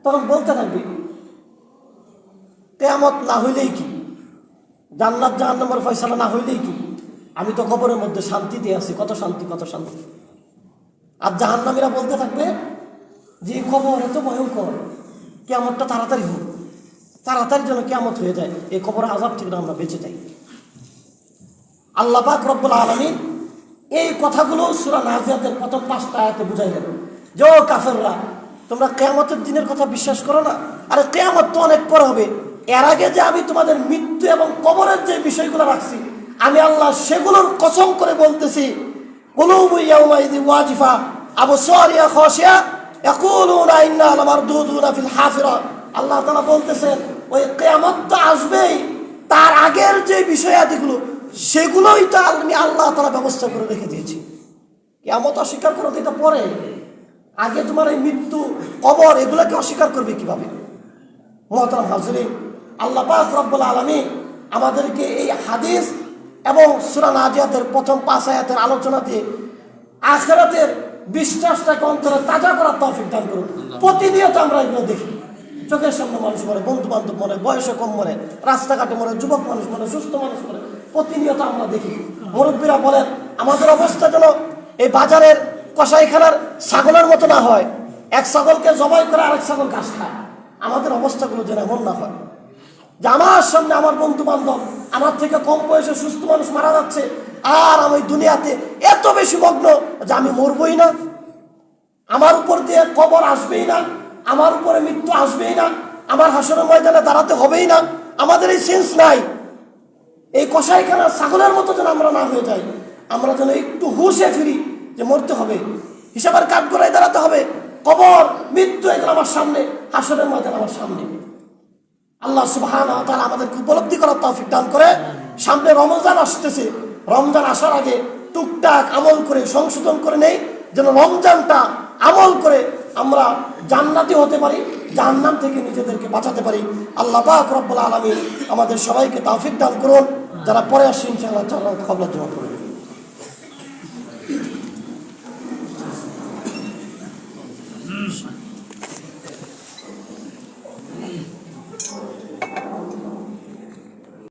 তখন বলতে থাকবে, কিয়ামত না হইলেই কি, জান্নাত জাহান্নামের ফয়সালা না হইলেই কি, আমি তো কবরের মধ্যে শান্তিতে আছি, কত শান্তি, কত শান্তি। আর জাহান্নামীরা বলতে থাকবে যে কবর এত ভয়ঙ্কর, কিয়ামতটা তাড়াতাড়ি হোক, তাড়াতাড়ি যেন কিয়ামত হয়ে যায়, এই কবরের আযাব থেকে আমরা বেঁচে যাই। আল্লাহ পাক রব্বুল আলামিন এই কথাগুলো সূরা নাজিয়াতের প্রথম 5টা আয়াতে বুঝাইলেন যে ও কাফেররা, তোমরা কিয়ামতের দিনের কথা বিশ্বাস করো না? আরে কিয়ামত তো অনেক পরে হবে, এর আগে যে আমি তোমাদের মৃত্যু এবং কবরের যে বিষয়গুলো রাখছি, আমি আল্লাহ সেগুলোর কসম করে বলতেছি, কুলুবু ইয়াউমাইযি ওয়াজিফা আবসারিয়া খাশিয়া ইয়াকুলুনা ইন্না লামারদুদুনা ফিল হাফিরা। আল্লাহ তাআলা বলতেছেন ওই কিয়ামত তো আসবেই, তার আগের যে বিষয়াদিগুলো সেগুলোই তো আমি আল্লাহ তাআলা ব্যবস্থা করে রেখে দিয়েছি। কিয়ামত অস্বীকার করো এটা পরে, আগে তোমার এই মৃত্যু কবর এগুলোকে অস্বীকার করবে কিভাবে? মুহতারাম হাজরিন, আল্লাহ পাক রব্বুল আলামিন আমাদেরকে এই হাদিস এবং সূরা নাজিয়াতের প্রথম 5 আয়াতের আলোচনা দিয়ে আখিরাতের বিশ্বাসটাকে অন্তরে তাজা করার তৌফিক দান করুন। প্রতিনিয়ত আমরা এগুলো দেখি, চোখের সামনে মানুষ মরে, বন্ধু বান্ধব মরে, বয়সে কম মরে, রাস্তাঘাটে মরে, যুবক মানুষ মরে, সুস্থ মানুষ মরে, প্রতিনিয়ত আমরা দেখি। মুরব্বীরা বলেন আমাদের অবস্থা যেন এই বাজারের কসাইখানার ছাগলের মতো না হয়, এক ছাগলকে জবাই করে আরেক ছাগল ঘাস খায়। আমাদের অবস্থাগুলো যেন এমন না হয় যে আমার সামনে আমার বন্ধু বান্ধব, আমার থেকে কম বয়সে সুস্থ মানুষ মারা যাচ্ছে, আর আমি দুনিয়াতে এত বেশি মগ্ন যে আমি মরবই না, আমার উপর দিয়ে কবর আসবেই না, আমার উপরে মৃত্যু আসবেই না, আমার হাসরের ময়দানে দাঁড়াতে হবেই না। আমাদের এই সেন্স নাই। এই কসাইখানার ছাগলের মতো যেন আমরা না হয়ে যাই, আমরা যেন একটু হুঁশে ফিরি যে মরতে হবে, হিসাবের কাঠ গড়ায় দাঁড়াতে হবে, কবর মৃত্যু এগুলো আমার সামনে, হাসরের ময়দান আমার সামনে। আল্লাহ সুবহানাহু ওয়া তাআলা আমাদেরকে উপলব্ধি করার তৌফিক দান করে। সামনে রমজান আসতেছে, রমজান আসার আগে টুকটাক আমল করে সংশোধন করে নেই, যেন রমজানটা আমল করে আমরা জান্নাতি হতে পারি, জাহান্নাম থেকে নিজেদেরকে বাঁচাতে পারি। আল্লাহ পাক রব্বুল আলামিন আমাদের সবাইকে তৌফিক দান করুন। যারা পরে আসছে ইনশাআল্লাহ কবুল করুন।